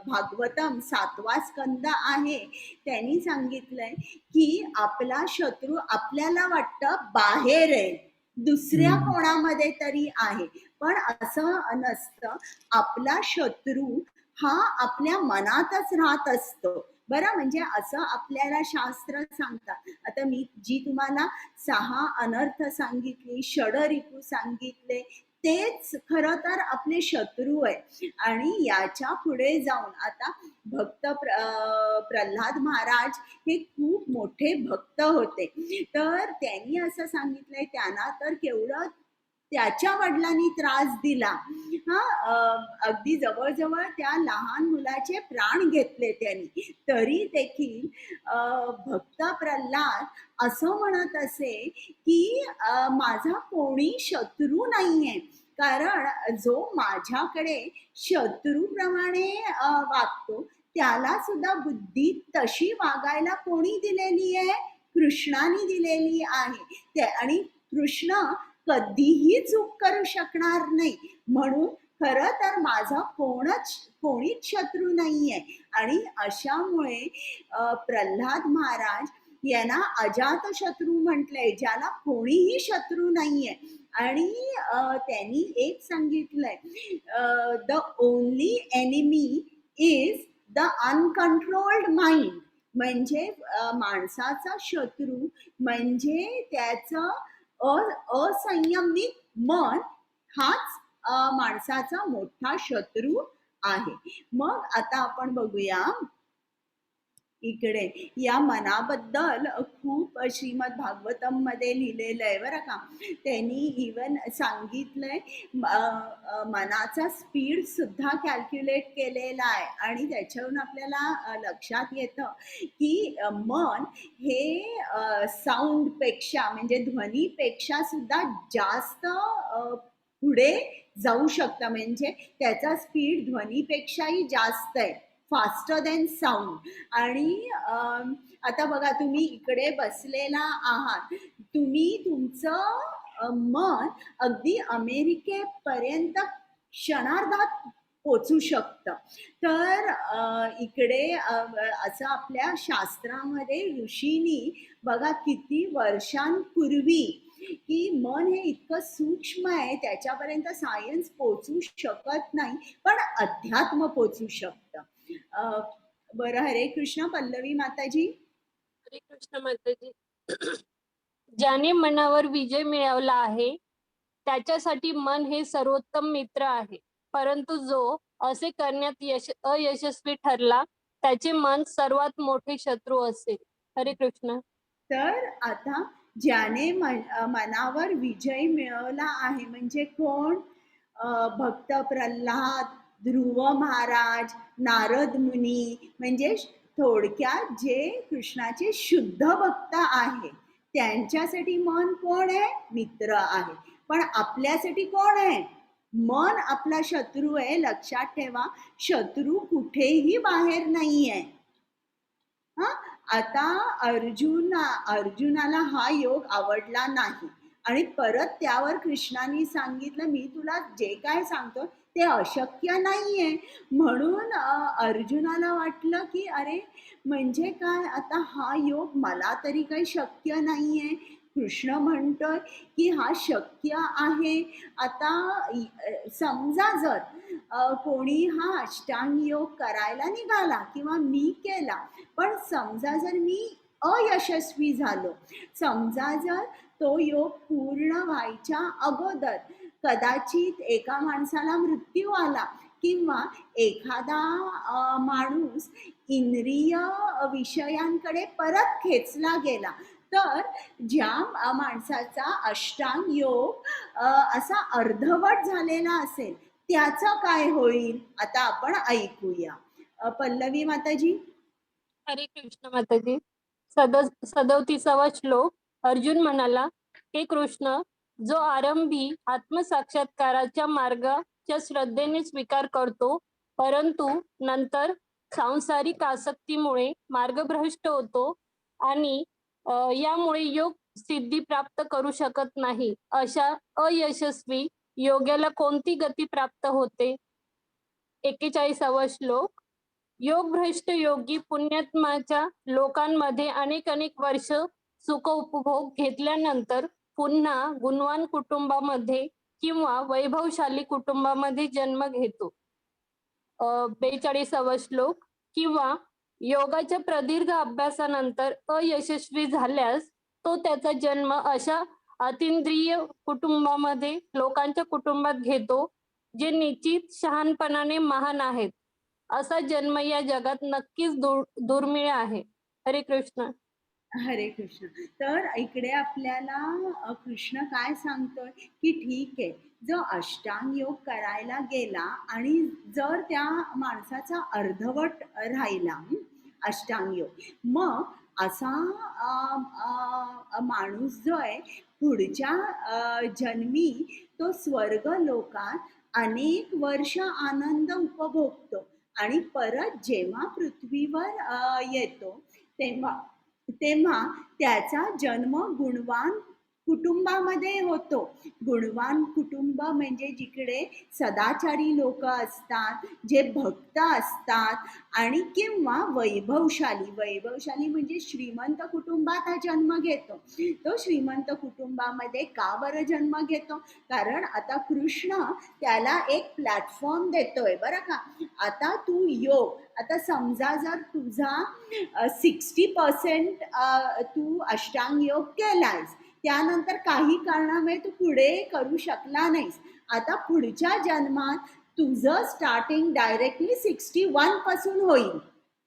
भागवतम 7वा स्कंद आहे, त्यांनी सांगितलंय की आपला शत्रू आपल्याला वाटतं बाहेर आहे, दुसऱ्या कोणामध्ये तरी आहे, पण असं नसतं. आपला शत्रू हा आपल्या मनातच राहत असतो. बरं, म्हणजे असं आपल्याला शास्त्र सांगतात. आता मी जी तुम्हाला 6 अनर्थ सांगितली, षडरिपू सांगितले, तेच खरं तर आपले शत्रू आहे. आणि याच्या पुढे जाऊन आता भक्त प्रल्हाद महाराज हे खूप मोठे भक्त होते, तर त्यांनी असं सांगितलंय, त्यांना तर केवढं त्याच्या वडिलांनी त्रास दिला. अगदी जवळजवळ त्या लहान मुलाचे प्राण घेतले त्यांनी, तरी देखील भक्त प्रल्हाद असं म्हणत असे की माझा कोणी शत्रू नाहीये, कारण जो माझ्याकडे शत्रूप्रमाणे वागतो त्याला सुद्धा बुद्धी तशी वागायला कोणी दिलेली आहे? कृष्णाने दिलेली आहे. आणि कृष्ण कधीही चूक करू शकणार नाही. म्हणून खरं तर माझा कोणीच शत्रू नाहीये. आणि अशामुळे प्रल्हाद महाराज यांना अजात शत्रू म्हटलंय, ज्याला कोणीही शत्रू नाहीये. आणि त्यांनी एक सांगितलंय, the only enemy is the uncontrolled mind. म्हणजे माणसाचा शत्रू म्हणजे त्याचं असंयमित मन हाच माणसाचा मोठा शत्रू आहे. मग आता आपण बघूया इकडे या मनाबद्दल खूप श्रीमद भागवतम मध्ये लिहिलेलं आहे बरं का. त्यांनी इवन सांगितलंय मनाचा स्पीड सुद्धा कॅल्क्युलेट केलेला आहे. आणि त्याच्यावरून आपल्याला लक्षात येतं की मन हे साऊंड पेक्षा म्हणजे ध्वनीपेक्षा सुद्धा जास्त पुढे जाऊ शकतं. म्हणजे त्याचा स्पीड ध्वनीपेक्षाही जास्त आहे, फास्टर दॅन साऊंड. आणि आता बघा, तुम्ही इकडे बसलेला आहात, तुम्ही तुमचं मन अगदी अमेरिकेपर्यंत क्षणार्धात पोचू शकतं. तर इकडे असं आपल्या शास्त्रामध्ये ऋषींनी बघा किती वर्षांपूर्वी की मन हे इतकं सूक्ष्म आहे, त्याच्यापर्यंत सायन्स पोचू शकत नाही, पण अध्यात्म पोचू शकतं. बरं, हरे कृष्ण. पल्लवी माताजी. हरे कृष्ण माताजी. ज्याने मनावर विजय मिळवला आहे त्याच्यासाठी मन हे सर्वोत्तम मित्र आहे. परंतु जो असे करण्यात अयशस्वी ठरला त्याचे मन सर्वात मोठे शत्रू असेल. हरे कृष्ण. तर आता ज्याने मनावर विजय मिळवला आहे म्हणजे कोण? भक्त प्रल्हाद, ध्रुव महाराज, नारद मुनी, म्हणजे थोडक्यात जे कृष्णाचे शुद्ध भक्त आहे त्यांच्यासाठी मन कोण आहे? मित्र आहे. पण आपल्यासाठी कोण आहे? मन आपला शत्रू आहे. लक्षात ठेवा, शत्रू कुठेही बाहेर नाही आहे. आता अर्जुनाला हा योग आवडला नाही आणि परत त्यावर कृष्णाने सांगितलं, मी तुला जे काय सांगतो ते अशक्य नाहीये. म्हणून अर्जुनाला वाटलं की अरे म्हणजे काय, आता हा योग मला तरी काही शक्य नाहीये. कृष्ण म्हणतोय की हा शक्य आहे. आता समजा जर कोणी हा अष्टांग योग करायला निघाला किंवा मी केला, पण समजा जर मी अयशस्वी झालो, समजा जर तो योग पूर्ण व्हायच्या अगोदर कदाचित एका माणसाला मृत्यू आला किंवा एखादा माणूस इंद्रिय विषयांकडे परत खेचला गेला, तर ज्या माणसाचा अष्टांग योग असा अर्धवट झालेला असेल त्याचं काय होईल? आता आपण ऐकूया. पल्लवी माताजी. हरे कृष्ण माताजी. 37वा श्लोक. अर्जुन म्हणाला, हे कृष्ण, जो आरंभी आत्मसाक्षात्काराच्या मार्गाच्या श्रद्धेने स्वीकार करतो परंतु नंतर सांसारिक आसक्तीमुळे मार्गभ्रष्ट होतो आणि यामुळे योग सिद्धी प्राप्त करू शकत नाही, अशा अयशस्वी योग्याला कोणती गती प्राप्त होते? 41वा श्लोक. योगभ्रष्ट योगी पुण्यात्माच्या लोकांमध्ये अनेक वर्ष सुख उपभोग घेतल्यानंतर पुन्हा गुणवान कुटुंबामध्ये किंवा वैभवशाली कुटुंबामध्ये जन्म घेतो. 42वा श्लोक. किंवा योगाच्या प्रदीर्घ अभ्यासानंतर अयशस्वी झाल्यास तो त्याचा जन्म अशा अतिंद्रिय कुटुंबामध्ये लोकांच्या कुटुंबात घेतो जे निश्चित शहाणपणाने महान आहेत. असा जन्म या जगात नक्कीच दुर्मिळ आहे. हरे कृष्ण. हरे कृष्ण. तर इकडे आपल्याला कृष्ण काय सांगतोय की ठीक आहे, जो अष्टांग योग करायला गेला आणि जर त्या माणसाचा अर्धवट राहिला अष्टांग योग, मग असा माणूस जो आहे पुढच्या जन्मी तो स्वर्ग लोकात अनेक वर्ष आनंद उपभोगतो. आणि परत जेव्हा पृथ्वीवर येतो तेव्हा तेव्हा त्याचा जन्म गुणवान कुटुंबामध्ये होतो. गुणवान कुटुंब म्हणजे जिकडे सदाचारी लोक असतात, जे भक्त असतात, आणि किंवा वैभवशाली म्हणजे श्रीमंत कुटुंबात हा जन्म घेतो. तो श्रीमंत कुटुंबामध्ये का बरं जन्म घेतो? कारण आता कृष्ण त्याला एक प्लॅटफॉर्म देतोय बरं का. आता तू योग, आता समजा जर तुझा 60% तू अष्टांग योग केलायस, त्यानंतर काही कारणामुळे तू पुढे करू शकला नाहीस, आता पुढच्या जन्मात तुझं स्टार्टिंग डायरेक्टली 61 पासून होईल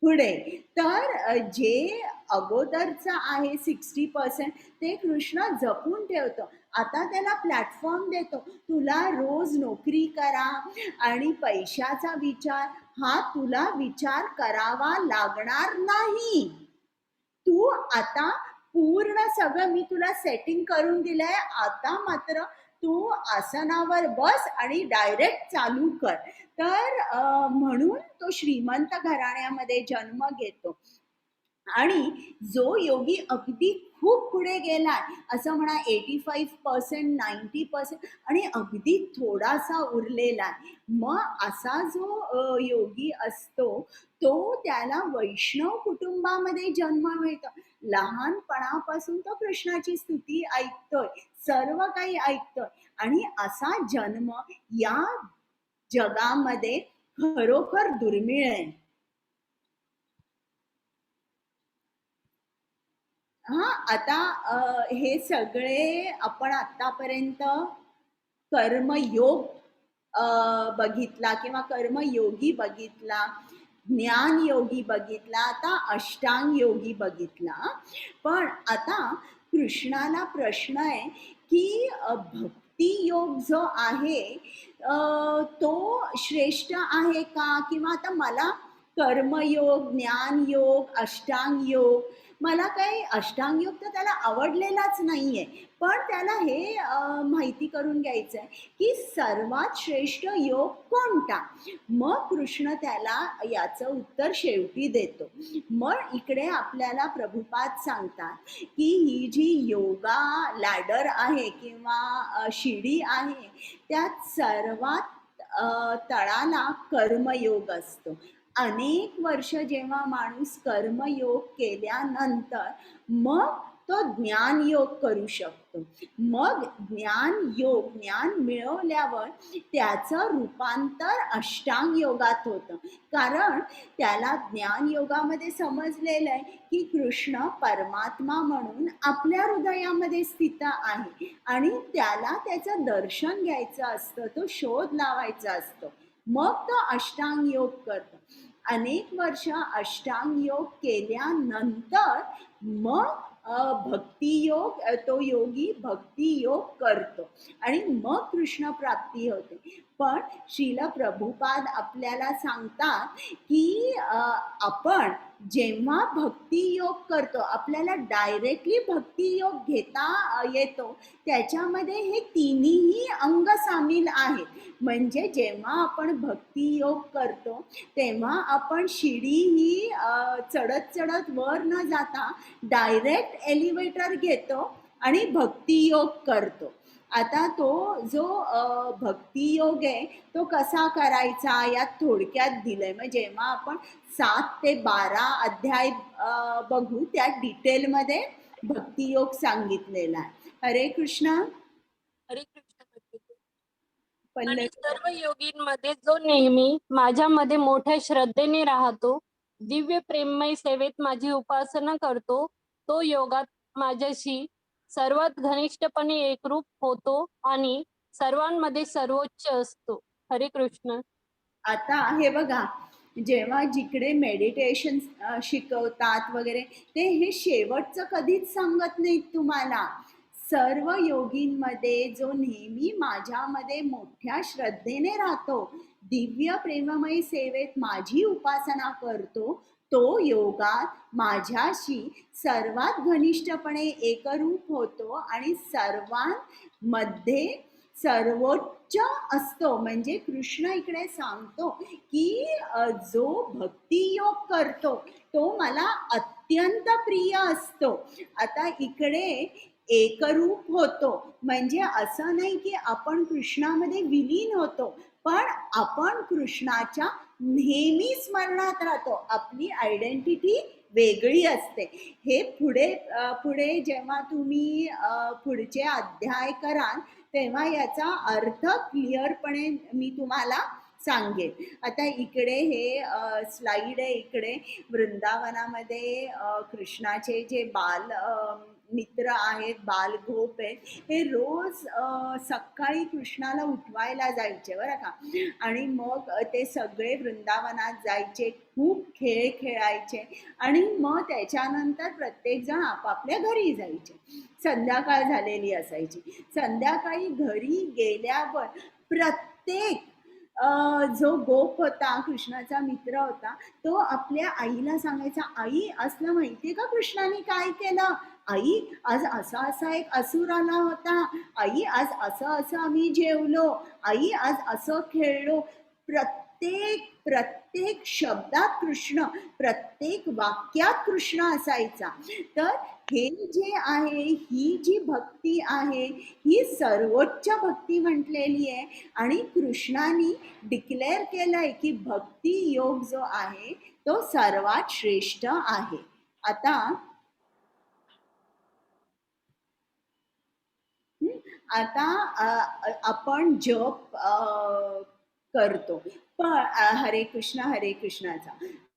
पुढे. तर जे अगोदरचं आहे 60% ते कृष्ण जपून ठेवतो. आता त्याला प्लॅटफॉर्म देतो, तुला रोज नोकरी करा आणि पैशाचा विचार हा तुला विचार करावा लागणार नाही. तू आता पूर्ण सगळं मी तुला सेटिंग करून दिलंय, आता मात्र तू आसनावर बस आणि डायरेक्ट चालू कर. तर म्हणून तो श्रीमंत घराण्यामध्ये जन्म घेतो. आणि जो योगी अगदी खूप पुढे गेलाय, असं म्हणा 85%, 90%, आणि अगदी थोडासा उरलेला आहे, मग असा जो योगी असतो तो त्याला वैष्णव कुटुंबामध्ये जन्म मिळतो. लहानपणापासून तो कृष्णाची स्तुती ऐकतोय, सर्व काही ऐकतोय, आणि असा जन्म या जगामध्ये खरोखर दुर्मिळ आहे. हा, आता हे सगळे आपण आतापर्यंत कर्मयोग बघितला किंवा कर्मयोगी बघितला, ज्ञानयोगी बघितला, आता अष्टांग योगी बघितला. पण आता कृष्णाला प्रश्न आहे की भक्ती योग जो आहे तो श्रेष्ठ आहे का? किंवा आता मला कर्मयोग, ज्ञानयोग, अष्टांग योग, मला काही अष्टांग योग तर त्याला आवडलेलाच नाहीये, पण त्याला हे माहिती करून घ्यायचं आहे की सर्वात श्रेष्ठ योग कोणता. मग कृष्ण त्याला याचं उत्तर शेवटी देतो. मग इकडे आपल्याला प्रभुपाद सांगतात की ही जी योगा लॅडर आहे किंवा शिडी आहे, त्यात सर्वात तळाला कर्मयोग असतो. अनेक वर्ष जेव्हा माणूस कर्मयोग केल्यानंतर मग तो ज्ञानयोग करू शकतो. मग ज्ञान मिळवल्यावर त्याचं रूपांतर अष्टांग योगात होतं. कारण त्याला ज्ञान योगामध्ये समजलेलं आहे की कृष्ण परमात्मा म्हणून आपल्या हृदयामध्ये स्थित आहे आणि त्याला त्याचं दर्शन घ्यायचं असतं, तो शोध लावायचा असतो. मग तो अष्टांग योग करतो. अनेक वर्ष अष्टांग योग केल्यानंतर मग भक्ती योग, तो योगी भक्ती योग करतो आणि मग कृष्ण प्राप्ती होते. पण श्रील प्रभुपाद आपल्याला सांगतात की आपण जेव्हा भक्ती योग करतो, आपल्याला डायरेक्टली भक्ती योग घेता येतो, त्याच्यामध्ये हे तिन्ही अंग सामील आहेत. म्हणजे जेव्हा आपण भक्ती योग करतो तेव्हा आपण शिडी ही चढत चढत वर न जाता डायरेक्ट एलिव्हेटर घेतो आणि भक्ती योग करतो. आता तो जो भक्ती योग आहे तो कसा करायचा यात थोडक्यात दिलंय. मग जेव्हा आपण 7 ते 12 अध्याय बघू, त्यात डिटेलमध्ये भक्ती योग सांगितलेला आहे. हरे कृष्ण. हरे कृष्ण. आणि पल्लवी. सर्व योगींमध्ये जो नेहमी माझ्यामध्ये मोठ्या श्रद्धेने राहतो, दिव्य प्रेममय सेवेत माझी उपासना करतो, तो योगात माझ्याशी सर्वात घनिष्ठपणे एकरूप होतो आणि सर्वांमध्ये सर्वोच्च असतो. हरे कृष्ण. आता हे बघा, जेव्हा जिकडे मेडिटेशन शिकवतात वगैरे, ते हे शेवटचं कधीच सांगत नाहीत तुम्हाला. सर्व योगींमध्ये जो नेहमी माझ्यामध्ये मोठ्या श्रद्धेने राहतो, दिव्य प्रेममयी सेवेत माझी उपासना करतो, तो योगात माझ्याशी सर्वात घनिष्ठपणे एकरूप होतो आणि सर्वांमध्ये सर्वोच्च असतो. म्हणजे कृष्ण इकडे सांगतो की जो भक्तियोग करतो तो मला अत्यंत प्रिय असतो. आता इकडे एकरूप होतो म्हणजे असं नाही की आपण कृष्णामध्ये विलीन होतो, पण आपण कृष्णाच्या नेहमी स्मरणात राहतो. आपली आयडेंटिटी वेगळी असते. हे पुढे जेव्हा तुम्ही पुढचे अध्याय कराल तेव्हा याचा अर्थ क्लिअरपणे मी तुम्हाला सांगेन. आता इकडे हे स्लाइड आहे. इकडे वृंदावनामध्ये कृष्णाचे जे बाल मित्र आहेत, बालगोप आहेत, हे रोज सकाळी कृष्णाला उठवायला जायचे बरं का. आणि मग ते सगळे वृंदावनात जायचे, खूप खेळ खेळायचे आणि मग त्याच्यानंतर प्रत्येकजण आपापल्या घरी जायचे. संध्याकाळ झालेली असायची. संध्याकाळी घरी गेल्यावर प्रत्येक जो गोप होता, कृष्णाचा मित्र होता, तो आपल्या आईला सांगायचा, आई असलं माहितीये का कृष्णाने काय केलं? आई आज असा एक असुर आला होता. आई आज असं आम्ही जेवलो. आई आज असं खेळलो. प्रत्येक शब्दात कृष्ण, प्रत्येक वाक्यात कृष्ण असायचा. तर हे जे आहे, ही जी भक्ती आहे ही सर्वोच्च भक्ती म्हटलेली आहे. आणि कृष्णाने डिक्लेअर केलंय की भक्ती योग जो आहे तो सर्वात श्रेष्ठ आहे. आता आपण जप करतो पण हरे कृष्णाचा.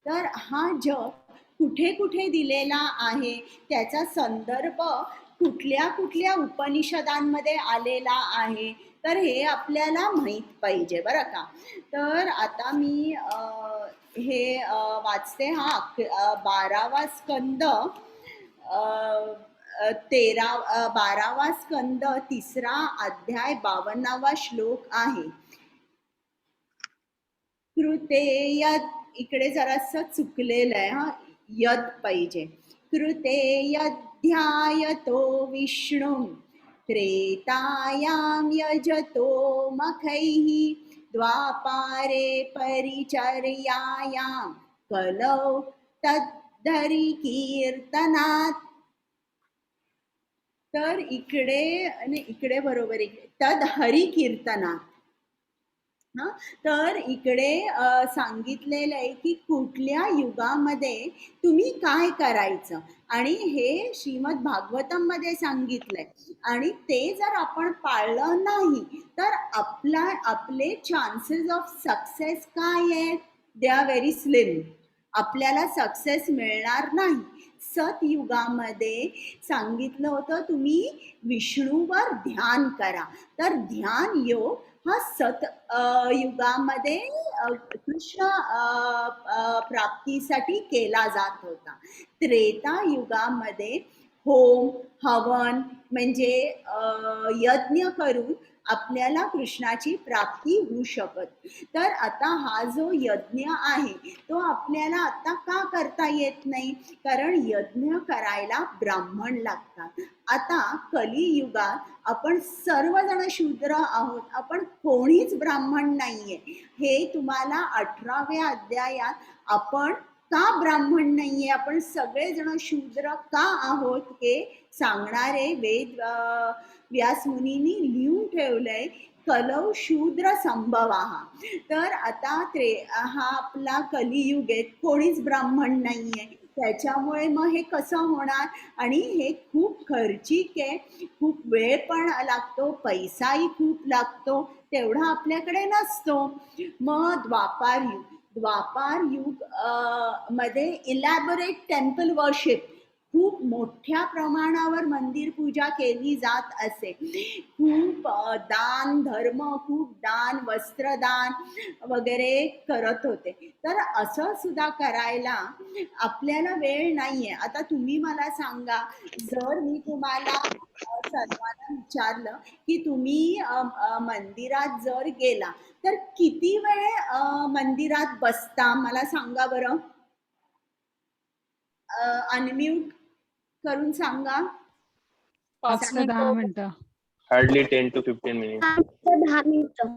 तर हा जप कुठे कुठे दिलेला आहे, त्याचा संदर्भ कुठल्या उपनिषदांमध्ये आलेला आहे, तर हे आपल्याला माहित पाहिजे बरं का. तर आता मी हे वाचते. हा 12वा स्कंद, 12वा स्कंद 3रा अध्याय 52वा श्लोक आहे. कृते यद, इकडे जरासं चुकलेलं आहे हा, यद पाहिजे. कृते यध्यायतो विष्णु त्रेतायां यजतो मखैः द्वापारे परिचर्यायां कलौ तद्धरि कीर्तनात्. तर इकडे बरोबर तद हरी कीर्तनात. तर इकडे सांगितलेलं आहे की कुठल्या युगामध्ये तुम्ही काय करायचं, आणि हे श्रीमद भागवतम मध्ये सांगितलंय. आणि ते जर आपण पाळलं नाही तर आपले चान्सेस ऑफ सक्सेस काय आहेत, दे आर व्हेरी स्लिम. आपल्याला सक्सेस मिळणार नाही. सतयुगामध्ये सांगितलं होतं तुम्ही विष्णूवर ध्यान करा. तर ध्यान योग हा युगामध्ये कृष्ण प्राप्तीसाठी केला जात होता. त्रेता युगामध्ये होम हवन म्हणजे यज्ञ करून आपल्याला कृष्णाची प्राप्ती होऊ शकत. तर आता हा जो यज्ञ आहे तो आपल्याला आता का करता येत नाही, कारण यज्ञ करायला ब्राह्मण लागतात. आता कलियुगात आपण सर्वजण शूद्र आहोत, आपण कोणीच ब्राह्मण नाहीये. हे तुम्हाला 18व्या अध्यायात आपण का ब्राह्मण नाहीये, आपण सगळेजण शूद्र का आहोत हे सांगणारे वेद व्यास मुनींनी लिहून ठेवलंय. कलौ शूद्र संभवाः. तर आता हा आपला कलियुग आहे, कोणीच ब्राह्मण नाहीये. त्याच्यामुळे मग हे कसं होणार, आणि हे खूप खर्चिक आहे, खूप वेळ पण लागतो, पैसाही खूप लागतो, तेवढा आपल्याकडे नसतो. मग द्वापार युग मध्ये इलॅबोरेट टेम्पल वर्शिप, खूप मोठ्या प्रमाणावर मंदिर पूजा केली जात असे. खूप दान धर्म, खूप दान, वस्त्रदान वगैरे करत होते. तर असं सुद्धा करायला आपल्याला वेळ नाहीये. आता तुम्ही मला सांगा, जर मी तुम्हाला सर्वांना विचारलं की तुम्ही मंदिरात जर गेला तर किती वेळ मंदिरात बसता, मला सांगा बरं. अनम्यूट करून सांगा. 5 10 मिनिटं. मिनिटं. Hardly 10 to 15 minutes. 10 मिनिटं.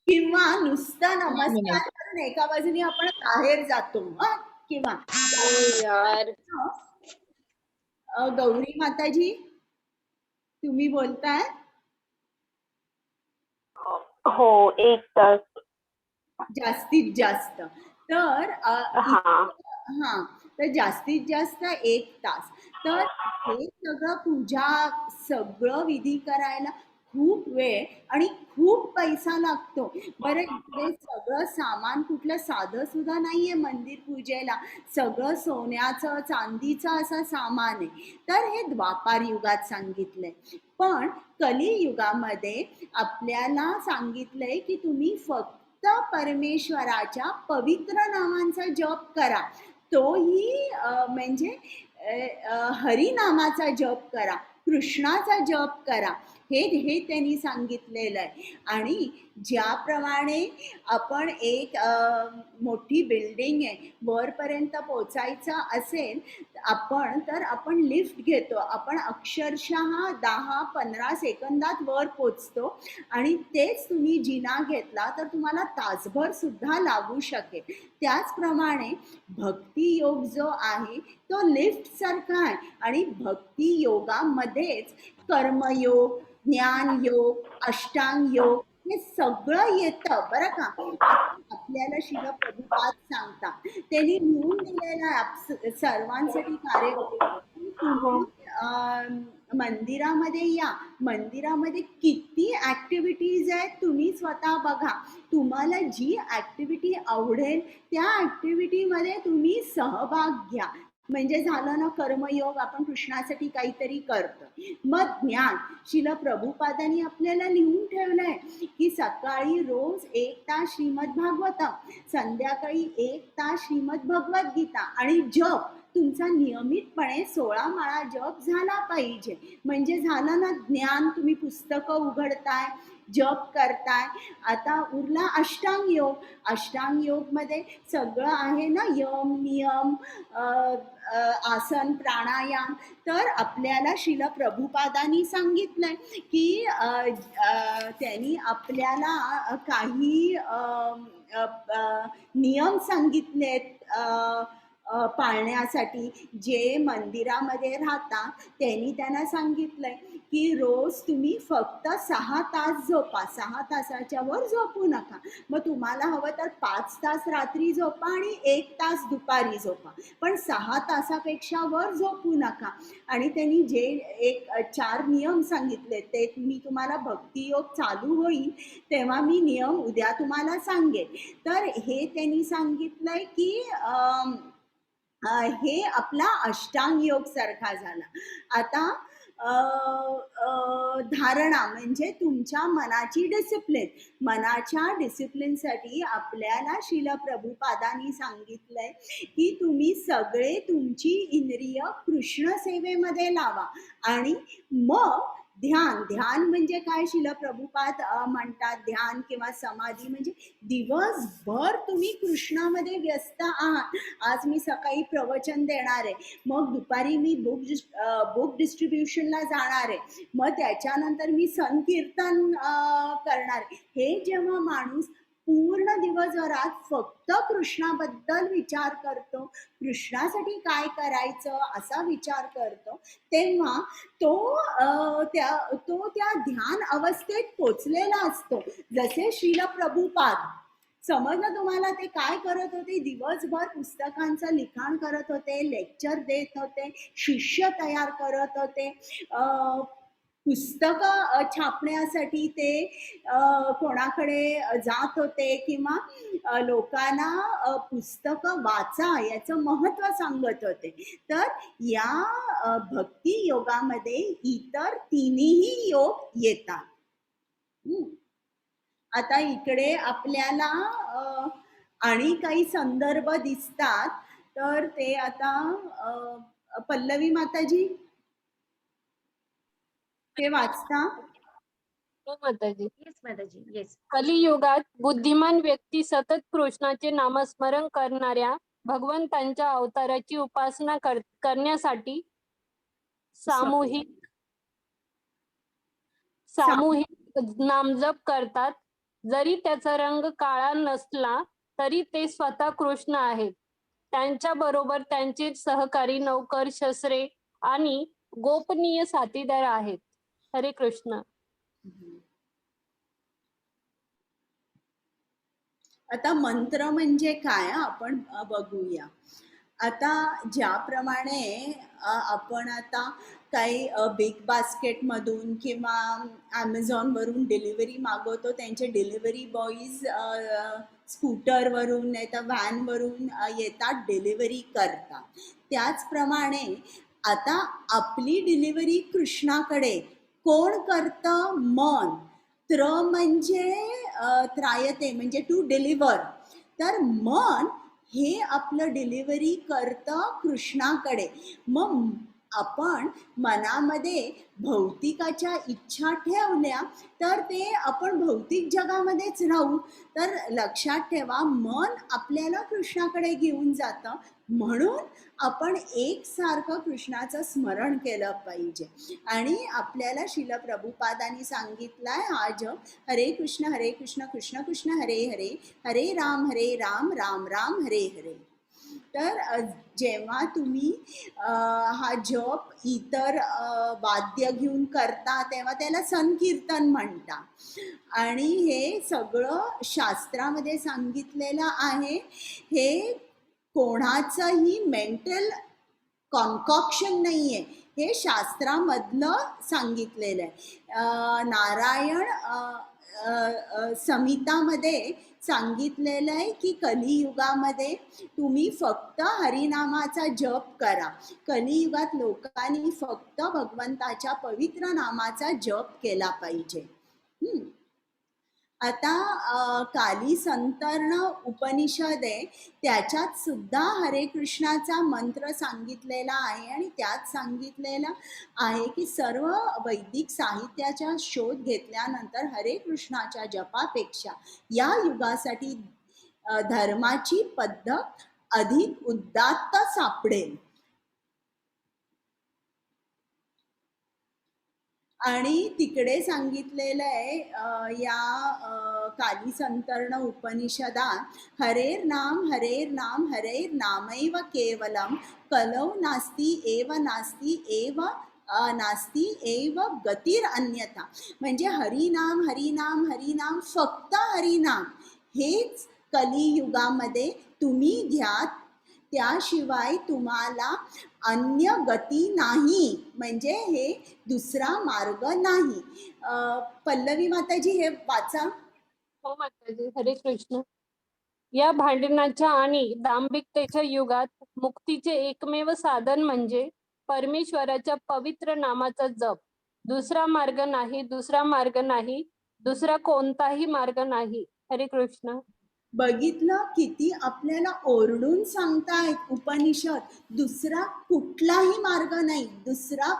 किंवा नुसतं नमस्कार minutes. करून एका बाजूने आपण बाहेर जातो किंवा यार गौरी माताजी तुम्ही बोलताय? हो 1 तास. जास्तीत जास्त तर हा तर जास्तीत जास्त 1 तास. तर हे सगळं पूजा सगळं विधी करायला खूप वेळ आणि खूप पैसा लागतो. बरं इकडे सगळं सामान कुठलं साधं सुद्धा नाहीये मंदिर पूजेला. सगळं सोन्याचं चांदीचं असं सामान आहे. तर हे द्वापार युगात सांगितलंय. पण कलियुगामध्ये आपल्याला सांगितलंय की तुम्ही फक्त परमेश्वराच्या पवित्र नामांचा जप करा. तोही म्हणजे हरिनामाचा जप करा, कृष्णाचा जप करा. हे त्यांनी सांगितलेलं आहे. आणि ज्याप्रमाणे आपण एक मोठी बिल्डिंग आहे वरपर्यंत पोचायचं असेल तर आपण लिफ्ट घेतो. आपण अक्षरशः 10-15 सेकंदात वर पोचतो आणि तेच तुम्ही जिना घेतला तर तुम्हाला तासभर सुद्धा लागू शकेल. त्याचप्रमाणे भक्ती योग जो आहे तो लिफ्ट सारखा आहे आणि भक्ती योगामध्येच कर्मयोग, ज्ञान योग, अष्टांग योग हे सगळं येतं बरं का. आपल्याला शिल प्रभुपाद सांगतात, त्यांनी लिहून दिलेलं आहे सर्वांसाठी कार्यक्रम. मंदिरामध्ये या, मंदिरामध्ये किती ऍक्टिव्हिटीज आहेत तुम्ही स्वतः बघा. तुम्हाला जी ऍक्टिव्हिटी आवडेल त्या ऍक्टिव्हिटीमध्ये तुम्ही सहभाग घ्या. म्हणजे झालं ना कर्मयोग, आपण कृष्णासाठी काहीतरी करतो. मग ज्ञान, शिल प्रभुपादांनी आपल्याला लिहून ठेवलंय की सकाळी रोज 1 तास श्रीमद भागवतम, संध्याकाळी 1 तास श्रीमद भगवद्गीता आणि जप तुमचा नियमितपणे 16 माळा जप झाला पाहिजे. म्हणजे झालं ना ज्ञान. तुम्ही पुस्तकं उघडताय, जप करताय. आता उरला अष्टांग योग. अष्टांग योग मध्ये सगळं आहे ना, यम नियम, आसन, प्राणायाम. तर आपल्याला शिल प्रभुपादांनी सांगितलंय की त्यांनी आपल्याला काही नियम सांगितलेत पाळण्यासाठी. जे मंदिरामध्ये राहतात त्यांनी त्यांना सांगितलंय की रोज तुम्ही फक्त 6 तास झोपा, 6 तासाच्या वर झोपू नका. मग तुम्हाला हवं तर 5 तास रात्री झोपा आणि 1 तास दुपारी झोपा, पण 6 तासापेक्षा वर झोपू नका. आणि त्यांनी जे 4 नियम सांगितले ते मी तुम्हाला भक्तियोग चालू होईल तेव्हा मी नियम उद्या तुम्हाला सांगेन. तर हे त्यांनी सांगितलंय की हे आपला अष्टांग योग सारखा झाला. आता धारणा म्हणजे तुमच्या मनाची डिसिप्लिन. मनाच्या डिसिप्लिनसाठी आपल्याला शिल प्रभुपादांनी सांगितलंय की तुम्ही सगळे तुमची इंद्रिय कृष्ण सेवेमध्ये लावा. आणि मग ध्यान म्हणजे काय, शिल प्रभुपाद म्हणतात ध्यान किंवा समाधी म्हणजे दिवसभर तुम्ही कृष्णामध्ये व्यस्त आहात. आज मी सकाळी प्रवचन देणार आहे, मग दुपारी मी बुक डिस्ट्रीब्युशनला जाणार आहे, मग त्याच्यानंतर मी संकीर्तन करणार आहे. हे जेव्हा माणूस पूर्ण दिवसभरात फक्त कृष्णाबद्दल विचार करतो, कृष्णासाठी काय करायचं असा विचार करतो, तेव्हा तो त्या ध्यान अवस्थेत पोचलेला असतो. जसे श्रील प्रभुपाद, समजलं तुम्हाला ते काय करत होते? दिवसभर पुस्तकांचं लिखाण करत होते, लेक्चर देत होते, शिष्य तयार करत होते, पुस्तकं छापण्यासाठी ते कोणाकडे जात होते किंवा लोकांना पुस्तकं वाचा याचं महत्त्व सांगत होते. तर या भक्ती योगामध्ये इतर 3ही योग येतात. आता इकडे आपल्याला आणि काही संदर्भ दिसतात, तर ते आता पल्लवी माताजी ते वाचता. हो माताजी. येस माताजी, येस. कलियुगात बुद्धिमान व्यक्ती सतत कृष्णाचे नामस्मरण करणाऱ्या भगवंतांच्या अवताराची उपासना करण्यासाठी सामूहिक नामजप करतात. जरी त्याचा रंग काळा नसला तरी ते स्वतः कृष्ण आहेत. त्यांच्या बरोबर त्यांचे सहकारी नौकर, शस्त्रे आणि गोपनीय साथीदार आहेत. हरे कृष्ण. आता मंत्र म्हणजे काय आपण बघूया. आता ज्याप्रमाणे आपण आता काही बिग बास्केटमधून किंवा ॲमेझॉनवरून डिलिव्हरी मागवतो, त्यांचे डिलिव्हरी बॉईज स्कूटरवरून नाही तर व्हॅनवरून येतात, डिलिव्हरी करतात. त्याचप्रमाणे आता आपली डिलिव्हरी कृष्णाकडे कोण करतं? मन. त्र म्हणजे त्रायते म्हणजे टू डिलिव्हर. तर मन हे आपलं डिलिव्हरी करतं कृष्णाकडे. मग आपण मनामध्ये भौतिकाच्या इच्छा ठेवल्या तर ते आपण भौतिक जगामध्येच राहू. तर लक्षात ठेवा, मन आपल्याला कृष्णाकडे घेऊन जातं. म्हणून आपण एकसारखं कृष्णाचं स्मरण केलं पाहिजे. आणि आपल्याला श्रील प्रभुपादांनी सांगितलाय हा जप, हरे कृष्ण कृष्ण कृष्ण हरे हरे, हरे राम राम राम हरे हरे. तर जेव्हा तुम्ही हा जप इतर वाद्य घेऊन करता तेव्हा त्याला संकीर्तन म्हणता. आणि हे सगळं शास्त्रामध्ये सांगितलेलं आहे. हे कोणाचंही मेंटल कॉन्कॉक्शन नाही आहे, हे शास्त्रामधलं सांगितलेलं आहे. नारायण संहितामध्ये सांगितलेलं आहे की कलियुगामध्ये तुम्ही फक्त हरिनामाचा जप करा. कलियुगात लोकांनी फक्त भगवंताच्या पवित्र नामाचा जप केला पाहिजे. आता काली संतर्ण उपनिषद आहे, त्याच्यात सुद्धा हरे कृष्णाचा मंत्र सांगितलेला आहे. आणि त्यात सांगितलेला आहे की सर्व वैदिक साहित्याचा शोध घेतल्यानंतर हरे कृष्णाच्या जपापेक्षा या युगासाठी धर्माची पद्धत अधिक उदात्त सापडेल. आणि तिकडे सांगितलेलं आहे या काली संतर्ण उपनिषदात, हरेर नाम हरेर नामैव केवलम कलौ नास्ति एव नास्ति एव गतीर अन्यथा. म्हणजे हरिनाम फक्त हरिनाम हेच कलियुगामध्ये तुम्ही घ्या, त्याशिवाय तुम्हाला अन्य गती नाही. म्हणजे हे दुसरा मार्ग नाही. पल्लवी माताजी हे वाचा. हो माताजी. हरे कृष्ण. या भांडणाच्या आणि दांभिकतेच्या युगात मुक्तीचे एकमेव साधन म्हणजे परमेश्वराच्या पवित्र नामाचा जप. दुसरा मार्ग नाही, दुसरा कोणताही मार्ग नाही. हरे कृष्ण. बघितलं किती आपल्याला ओरडून सांगतायत उपनिषद, दुसरा कुठलाही मार्ग नाही, दुसरा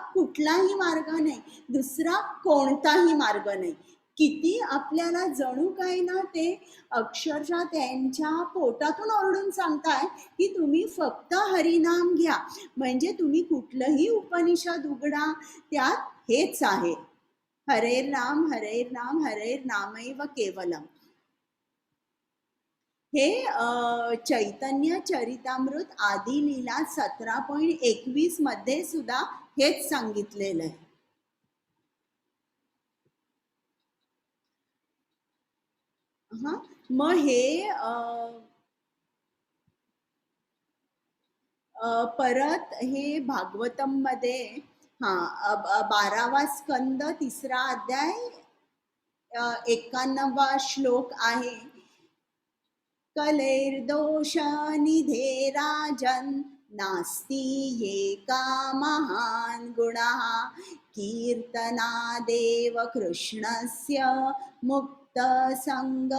कोणताही मार्ग नाही. किती आपल्याला जणू काय ना ते अक्षरशः त्यांच्या पोटातून ओरडून सांगताय की तुम्ही फक्त हरिनाम घ्या. म्हणजे तुम्ही कुठलंही उपनिषद उघडा, त्यात हेच आहे, हरेर नाम हरेर नामैव केवलम. हे चैतन्य चरितामृत आदि लीला 17.21 मध्ये सुद्धा हेच सांगितलेलं आहे. मग हे परत हे भागवतम मध्ये 12वा स्कंद 3रा अध्याय 91वा श्लोक आहे. कलेर्दोष निधे राजन नास्ति एका महान गुणः कीर्तनादेव कृष्णस्य मुक्त संग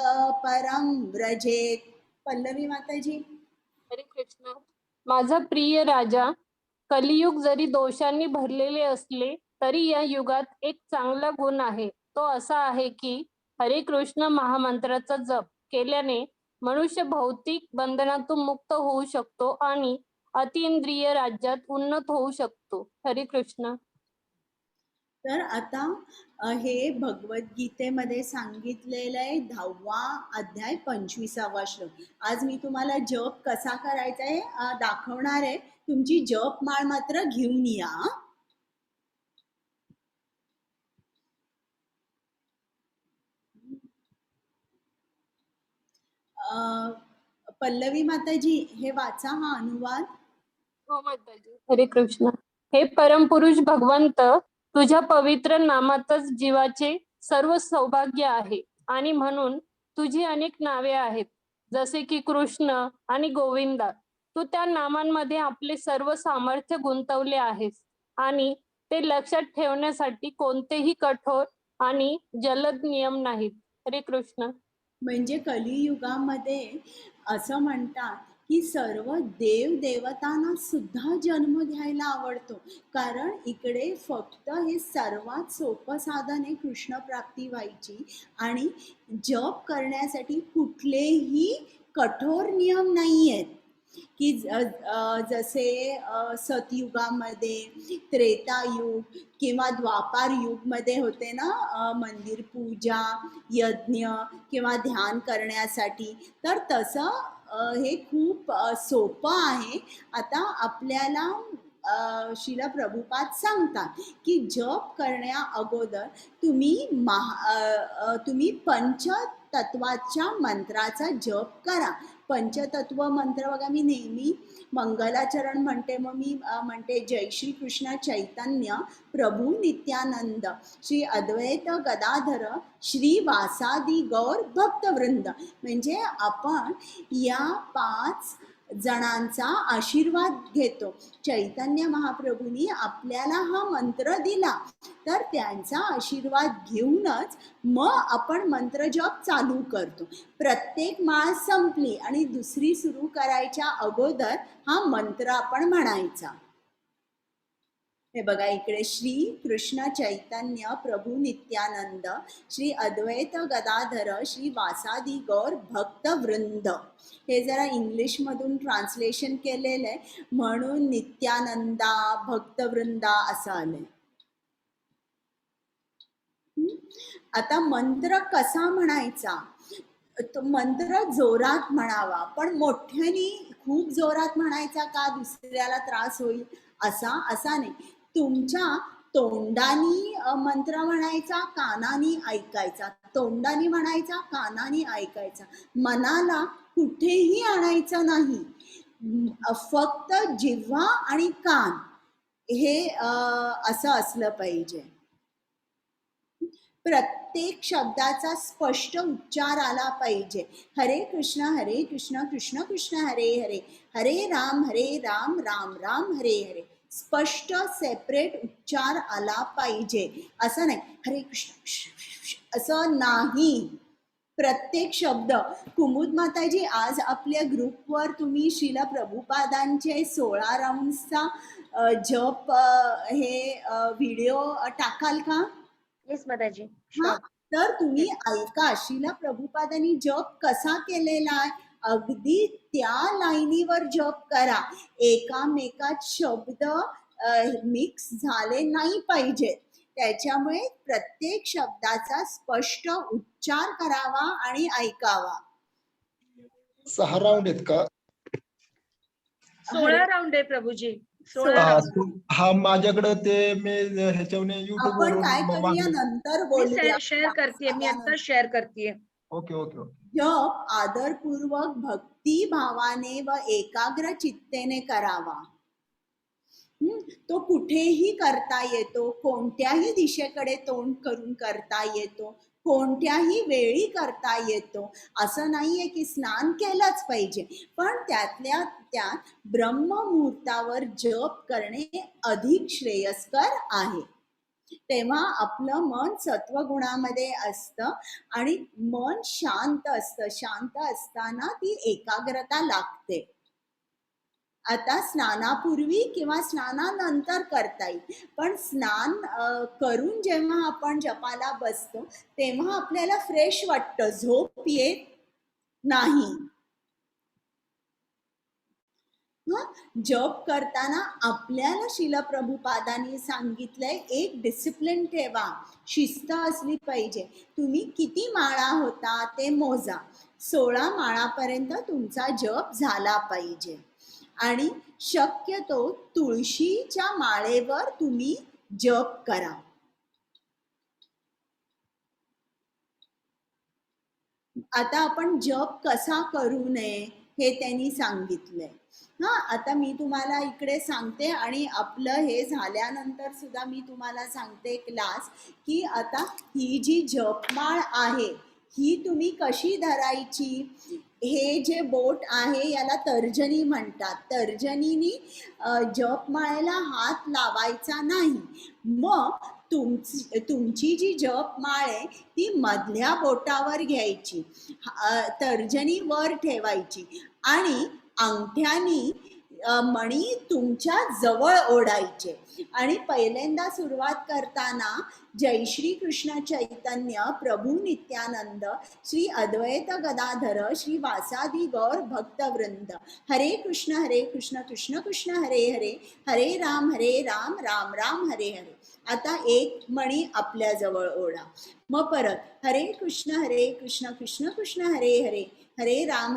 परम व्रजेत. पल्लवी माताजी. हरे कृष्ण. माझा प्रिय राजा, कलियुग जरी दोषांनी भरलेले असले तरी या युगात एक चांगला गुण आहे. तो असा आहे की हरे कृष्ण महामंत्राचा जप केल्याने मनुष्य भौतिक बंधनातून मुक्त होऊ शकतो आणि अतिंद्रिय राज्यात उन्नत होऊ शकतो. हरे कृष्ण. तर आता हे भगवद्गीतेमध्ये सांगितलेलं आहे 10वा अध्याय 25वा श्लोक. आज मी तुम्हाला जप कसा करायचा आहे दाखवणार आहे. तुमची जप माळ मात्र घेऊन या. पल्लवी माताजी हे वाचा हा अनुवाद. हो माताजी. हरे कृष्ण. हे परमपुरुष भगवंत, तुझ्या पवित्र नामातच जीवाचे सर्व सौभाग्य आहे आणि म्हणून तुझी अनेक नावे आहेत, जसे की कृष्ण आणि गोविंदा. तू त्या नामांमध्ये आपले सर्व सामर्थ्य गुंतवले आहेस आणि ते लक्षात ठेवण्यासाठी कोणतेही कठोर आणि जलद नियम नाहीत. हरे कृष्ण. म्हणजे कलियुगामध्ये असं म्हणतात की सर्व देवदेवतांना सुद्धा जन्म घ्यायला आवडतो, कारण इकडे फक्त हे सर्वात सोपं साधन आहे कृष्ण प्राप्ती व्हायची. आणि जप करण्यासाठी कुठलेही कठोर नियम नाही आहेत की जसे सतयुगामध्ये, त्रेतायुग किंवा द्वापार युगमध्ये होते ना मंदिर पूजा, यज्ञ किंवा ध्यान करण्यासाठी. तर तसं हे खूप सोपं आहे. आता आपल्याला श्रील प्रभुपाद सांगतात की जप करण्या अगोदर तुम्ही पंचतत्वाच्या मंत्राचा जप करा. पंचतत्व मंत्र बघा, मी नेहमी मंगलाचरण म्हणते, मग मी म्हणते जय श्री कृष्ण चैतन्य प्रभू नित्यानंद श्री अद्वैत गदाधर श्री वासादी गौर भक्तवृंद. म्हणजे आपण या 5 जणांचा आशीर्वाद घेतो. चैतन्य महाप्रभूंनी आपल्याला हा मंत्र दिला, तर त्यांचा आशीर्वाद घेऊनच मग आपण मंत्र जप चालू करतो. प्रत्येक माळ संपली आणि दुसरी सुरू करायच्या अगोदर हा मंत्र आपण म्हणायचा. हे बघा इकडे श्री कृष्ण चैतन्य प्रभू नित्यानंद श्री अद्वैत गदाधर श्री वासादी गौर भक्तवृंद. हे जरा इंग्लिशमधून ट्रान्सलेशन केलेलं आहे म्हणून नित्यानंदा भक्तवृंदा असं आलंय. आता मंत्र कसा म्हणायचा? तो मंत्र जोरात म्हणावा, पण मोठ्याने खूप जोरात म्हणायचा का दुसऱ्याला त्रास होईल असा नाही. तुमच्या तोंडानी मंत्र म्हणायचा, कानानी ऐकायचा. तोंडानी म्हणायचा, कानानी ऐकायचा. मनाला कुठेही आणायचं नाही, फक्त जिव्हा आणि कान हे असं असलं पाहिजे. प्रत्येक शब्दाचा स्पष्ट उच्चार आला पाहिजे. हरे कृष्ण कृष्ण कृष्ण हरे हरे, हरे राम राम राम हरे हरे. स्पष्ट सेपरेट उच्चार आला पाहिजे. असं नाही हरे कृष्ण असं नाही. प्रत्येक शब्द. कुमुद माताजी, आज आपल्या ग्रुपवर तुम्ही श्रील प्रभुपादांचे 16 राऊंड्सचा जप हे व्हिडिओ टाकाल का? येस माताजी. हा, तर तुम्ही ऐका श्रील प्रभुपादांनी जप कसा केलेला आहे. अगदी त्या लाईनीवर जप करा. एकामेकात शब्द मिक्स झाले नाही पाहिजेत. त्याच्यामुळे प्रत्येक शब्दाचा स्पष्ट उच्चार करावा आणि ऐकावा. 6 राऊंड आहेत का? 16 राऊंड आहे प्रभूजी. 16 राऊंड. हा माझ्याकडे ते मी ह्याच्यावर युट्यूब आपण काय करूया नंतर बोलूया. शेअर करते मी आता, शेअर करते. Okay okay okay. जप आदरपूर्वक भक्ती भावाने व एकाग्र चित्तेने करावा. तो कुठेही करता येतो, कोणत्याही दिशेकडे तोंड करून करता येतो, कोणत्याही वेळी करता येतो. असं नाहीये की स्नान केलंच पाहिजे, पण त्यातल्या त्यात ब्रह्ममुहूर्तावर जप करणे अधिक श्रेयस्कर आहे. तेव्हा आपलं मन सत्वगुणामध्ये असतं आणि मन शांत असतं. शांत असताना ती एकाग्रता लागते. आता स्नानापूर्वी किंवा स्नानानंतर करता येईल, पण स्नान करून जेव्हा आपण जपाला बसतो तेव्हा आपल्याला फ्रेश वाटतं, झोप येत नाही. जप करताना आपल्याला शिल प्रभुपादांनी सांगितलंय एक डिसिप्लिन ठेवा, शिस्त असली पाहिजे. तुम्ही किती माळा होता ते मोजा, 16 माळापर्यंत तुमचा जप झाला पाहिजे. आणि शक्यतो तुळशीच्या माळेवर तुम्ही जप करा. आता आपण जप कसा करू नये हे त्यांनी सांगितलंय. आता मी तुम्हाला इकडे सांगते आणि आपलं हे झाल्यानंतर सुद्धा मी तुम्हाला सांगते क्लास की आता ही जी जपमाळ आहे ही तुम्ही कशी धरायची. हे जे बोट आहे याला तर्जनी म्हणतात. तर्जनीनी जपमाळेला हात लावायचा नाही. मग तुमची जी जपमाळ आहे ती मधल्या बोटावर घ्यायची, तर्जनी वर ठेवायची आणि अंगठ्यानी मणी तुमच्या जवळ ओढायचे. आणि पहिल्यांदा सुरुवात करताना जय श्री कृष्ण चैतन्य प्रभू नित्यानंद श्री अद्वैत गदाधर श्री वासादी गौर भक्तवृंद हरे कृष्ण कृष्ण कृष्ण हरे हरे, हरे राम राम राम हरे हरे. आता एक मणी आपल्या जवळ ओढा. मग परत हरे कृष्ण कृष्ण कृष्ण हरे हरे, हरे राम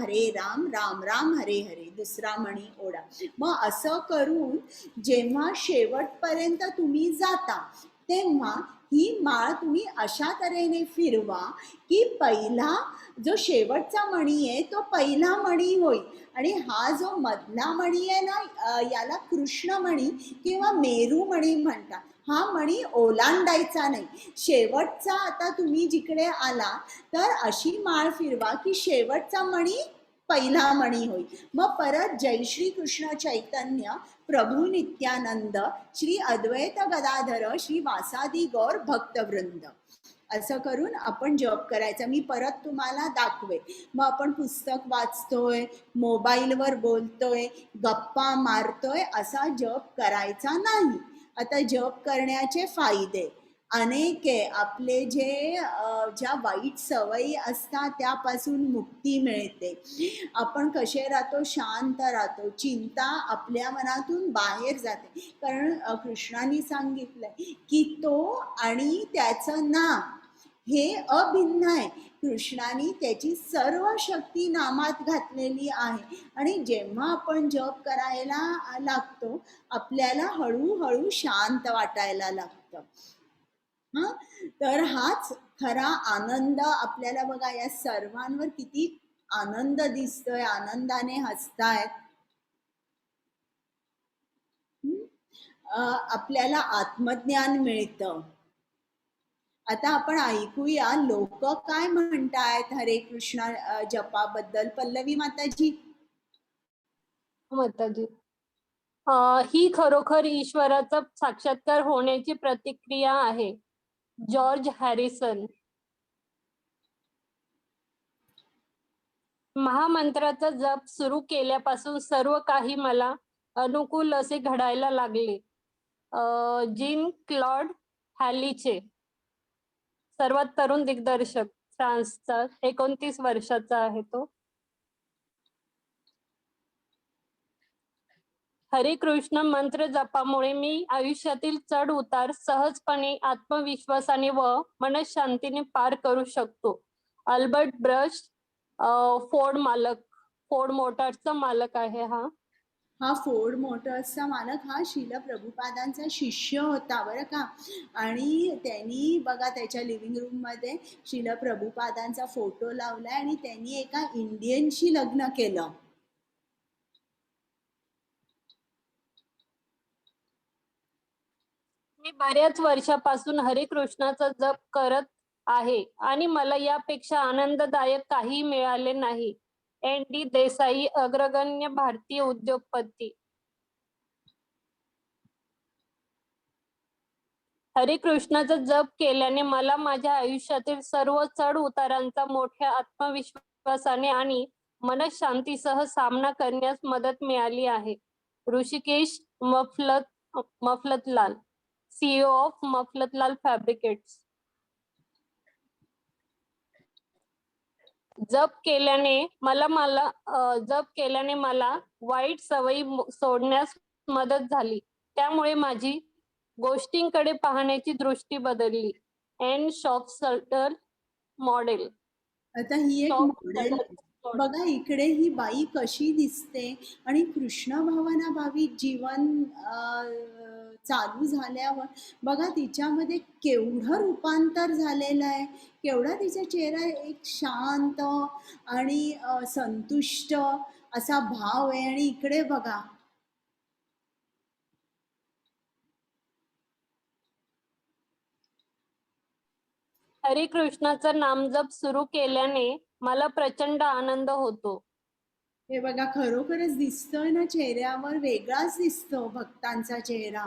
राम राम हरे हरे, दुसरा मणी ओढा. मग असं करून जेव्हा शेवटपर्यंत तुम्ही जाता तेव्हा ही माळ तुम्ही अशा तऱ्हेने फिरवा की पहिला जो शेवटचा मणी आहे तो पहिला मणी होईल आणि हा जो मधला मणी आहे ना याला कृष्णमणी किंवा मेरूमणी म्हणतात. हा मणी ओलांडायचा नाही. शेवटचा आता तुम्ही जिकडे आला तर अशी माळ फिरवा की शेवटचा मणी पहिला मणी होईल. मग परत जय श्री कृष्ण चैतन्य प्रभू नित्यानंद श्री अद्वैत गदाधर श्री वासादी गौर भक्तवृंद असं करून आपण जप करायचा. मी परत तुम्हाला दाखवे. मग आपण पुस्तक वाचतोय, मोबाईलवर बोलतोय, गप्पा मारतोय असा जप करायचा नाही. आता जप करण्याचे फायदे अनेक आहे. आपले ज्या वाईट सवयी असतात त्यापासून मुक्ती मिळते. आपण कसे राहतो, शांत राहतो, चिंता आपल्या मनातून बाहेर जाते. कारण कृष्णाने सांगितलंय की तो आणि त्याचं नाम हे अभिन्न आहे. कृष्णाने त्याची सर्व शक्ती नामात घातलेली आहे. आणि जेव्हा आपण जप करायला लागतो आपल्याला हळूहळू शांत वाटायला लागतं. तर हाच खरा आनंद आपल्याला बघा या सर्वांवर किती आनंद दिसतोय, आनंदाने हसतायत. आपल्याला आत्मज्ञान मिळतं. आता आपण ऐकूया लोक काय म्हणतायत हरे कृष्ण जपाबद्दल. पल्लवी माताजी. माताजी, ही खरोखर ईश्वराचा साक्षात्कार होण्याची प्रतिक्रिया आहे. George Harrison. महामंत्राचा जप सुरू केल्यापासून सर्व काही मला अनुकूल असे घडायला लागले. जीन क्लॉड हॅलीचे, सर्वात तरुण दिग्दर्शक, फ्रान्सचा, 29 वर्षाचा आहे तो. हरे कृष्ण मंत्र जपामुळे मी आयुष्यातील चढ उतार सहजपणे, आत्मविश्वासाने व मनशांतीने पार करू शकतो. अल्बर्ट ब्रश, फोर्ड मोटार्सचा मालक आहे. हा फोर्ड मोटर्सचा मालक हा शिल प्रभुपादांचा शिष्य होता बरं का. आणि त्यांनी बघा त्याच्या लिव्हिंग रूम मध्ये शिल प्रभुपादांचा फोटो लावलाय आणि त्यांनी एका इंडियनशी लग्न केलं. मी बऱ्याच वर्षापासून हरे कृष्णाचा जप करत आहे आणि मला यापेक्षा आनंददायक काही मिळाले नाही. एन.डी. देसाई, अग्रगण्य भारतीय उद्योगपती. हरे कृष्णाचा जप केल्याने मला माझ्या आयुष्यातील सर्व चढ उतारांचा मोठ्या आत्मविश्वासाने आणि मनशांतीसह सामना करण्यास मदत मिळाली आहे. Rishikesh Mafatlal, CEO of Mafatlal fabricates. जप केल्याने मला वाईट सवयी सोडण्यास मदत झाली. त्यामुळे माझी गोष्टींकडे पाहण्याची दृष्टी बदलली. एंड शॉपसटर मॉडेल. आता ही एक मॉडेल बघा, इकडे ही बाई कशी दिसते आणि कृष्ण भावनाभावित जीवन चालू झाल्यावर बघा तिच्यामध्ये केवढं रूपांतर झालेलं आहे, केवढा तिचा चेहरा एक शांत आणि संतुष्ट असा भाव आहे. आणि इकडे बघा, हरे कृष्णाचं नामजप सुरू केल्याने मला प्रचंड आनंद होतो. हे बघा खरोखरच दिसतोय ना, चेहऱ्यावर वेगळाच दिसतो भक्तांचा चेहरा.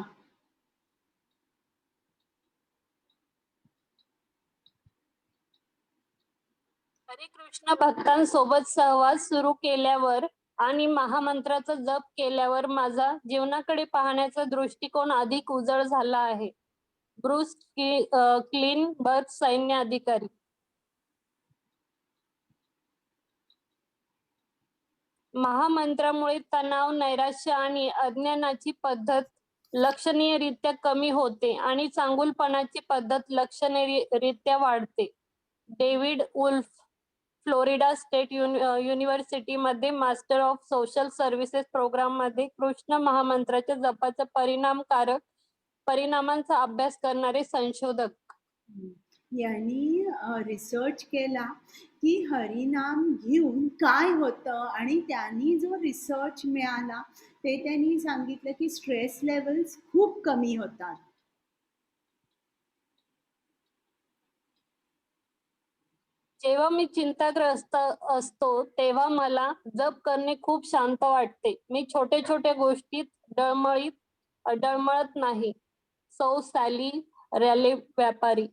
हरे कृष्ण भक्तांसोबत सहवास सुरू केल्यावर आणि महामंत्राचा जप केल्यावर माझा जीवनाकडे पाहण्याचा दृष्टिकोन अधिक उजळ झाला आहे. ब्रूस क्लीनबर्ग, सैन्य अधिकारी. महामंत्रामुळे तणाव, नैराश्य आणि अज्ञानाची पद्धत लक्षणीयरित्या कमी होते आणि चांगुलपणाची पद्धत लक्षणीयरित्या वाढते. David Wolf, Florida State University मध्ये master of social services program मध्ये कृष्ण महामंत्राच्या जपाच्या परिणामांचा अभ्यास करणारे संशोधक यांनी रिसर्च केला की हरिनाम घेऊन काय होतं, आणि त्यांनी जो रिसर्च मिळाला ते त्यांनी सांगितलं की स्ट्रेस लेवल्स खूप कमी होतात. जेव्हा मी चिंताग्रस्त असतो तेव्हा मला जप करणे खूप शांत वाटते. मी छोट्या छोट्या गोष्टीत डळमळत नाही. सौ सॅली रॅले, व्यापारी.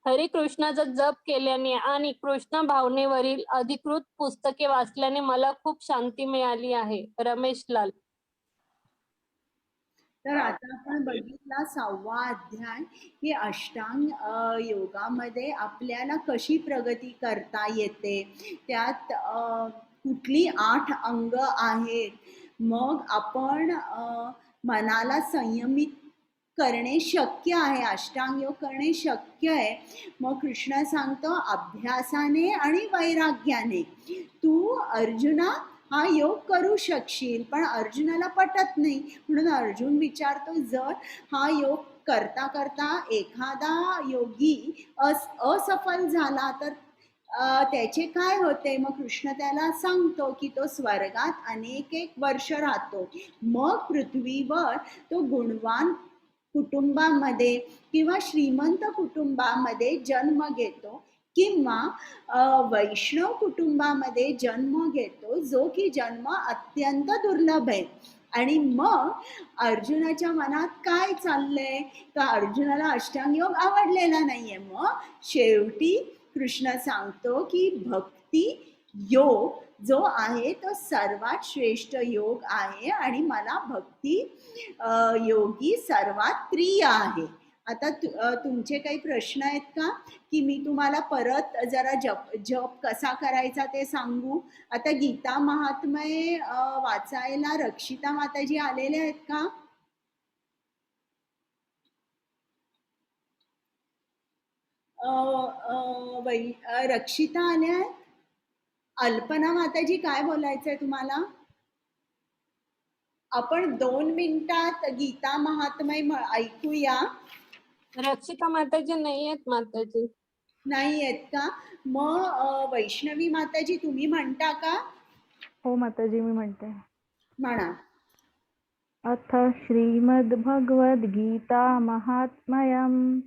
हरे कृष्णाचा जप केल्याने आणि कृष्ण भावनेवरील अधिकृत पुस्तके वाचल्याने मला खूप शांती मिळाली आहे. रमेश लाल. तर आता आपण बघितला 6वा अध्याय की अष्टांग योगामध्ये आपल्याला कशी प्रगती करता येते, त्यात कुठली 8 अंग आहेत, मग आपण मनाला संयमित करणे शक्य आहे, अष्टांग योग करणे शक्य आहे. मग कृष्ण सांगतो अभ्यासाने आणि वैराग्याने तू अर्जुना हा योग करू शकशील. पण अर्जुनाला पटत नाही, म्हणून अर्जुन विचारतो जर हा योग करता करता एखादा योगी असफल झाला तर त्याचे काय होते. मग कृष्ण त्याला सांगतो की तो स्वर्गात अनेक वर्ष राहतो, मग पृथ्वीवर तो गुणवान कुटुंबामध्ये किंवा श्रीमंत कुटुंबामध्ये जन्म घेतो किंवा वैष्णव कुटुंबामध्ये जन्म घेतो, जो की जन्म अत्यंत दुर्लभ आहे. आणि मग अर्जुनाच्या मनात काय चाललंय, तर अर्जुनाला अष्टांग योग आवडलेला नाहीये. मग शेवटी कृष्ण सांगतो की भक्ती योग जो आहे तो सर्वात श्रेष्ठ योग आहे आणि मला भक्ती योगी सर्वात प्रिय आहे. आता तुमचे काही प्रश्न आहेत का, की मी तुम्हाला परत जरा जप कसा करायचा ते सांगू. आता गीता महात्म्य वाचायला रक्षिता माताजी आलेले आहेत का? रक्षिता आल्या आहेत. अल्पना माताजी काय बोलायचंय तुम्हाला? आपण 2 मिनिटात गीता महात्म्य ऐकूया. रक्षिता माताजी नाही आहेत. माताजी नाही आहेत का? मग वैष्णवी माताजी तुम्ही म्हणता का? हो माताजी, मी म्हणते. म्हणा. अथ श्रीमद्भगवद्गीता महात्म्यं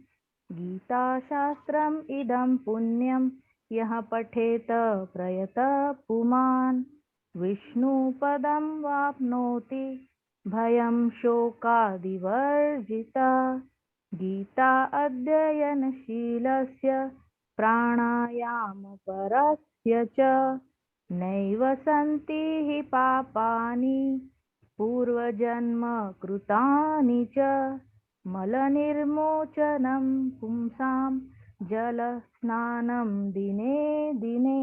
गीताशास्त्रम् इदं पुण्यं यः पठेत प्रयत पुमान् विष्णुपदं वाप्नोति भयं शोकादिवर्जिता. गीता अध्ययनशीलस्य प्राणायामपरस्य च नैव सन्ति हि पापानि पूर्वजन्म कृतानि च मलनिर्मोचनं पुंसां जलस्नानं दिने दिने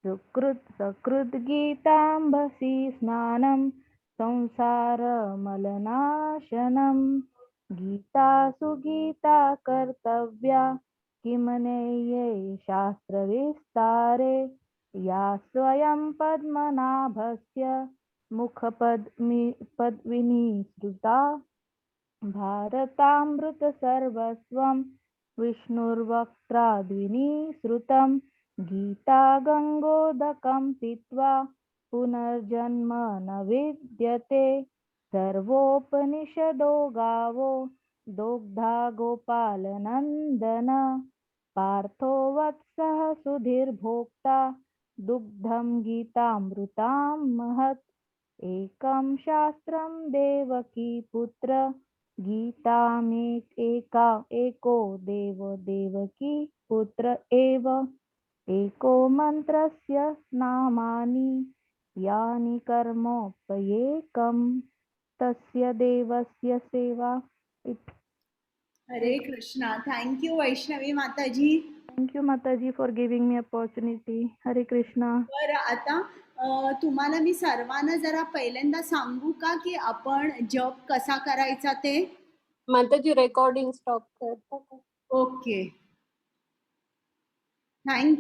सुकृत् सकृत् गीताम्बसि स्नानं संसारमलनाशनं गीता सुगीता कर्तव्या किमनेये शास्त्रविस्तारे या स्वयं पद्मनाभस्य मुखपद्मिनी श्रुता भारतामृतसर्वस्वं विष्णुर्वक्त्राद्विनी श्रुतं गीता गङ्गोदकं पीत्वा पुनर्जन्म न विद्यते सर्वोपनिषदो गावो दोग्धा गोपालनन्दन पार्थो वत्सः सुधीर्भोक्ता दुग्धं गीतामृतां महत् एकं शास्त्रं देवकी पुत्र एको देवो देवकी पुत्र एव एको मन्त्रस्य नामानि यानि कर्मोपयेकं तस्य देवस्य सेवा इति। हरे कृष्णा. थँक्यू वैष्णवी माताजी. Thank you Mataji for giving me opportunity. Hare Krishna. बरं, आता तुम्हाला मी सर्वांना जरा पहिल्यांदा सांगू का की आपण जप कसा करायचा ते? माताजी रेकॉर्डिंग स्टॉप करता का? Okay, thank you.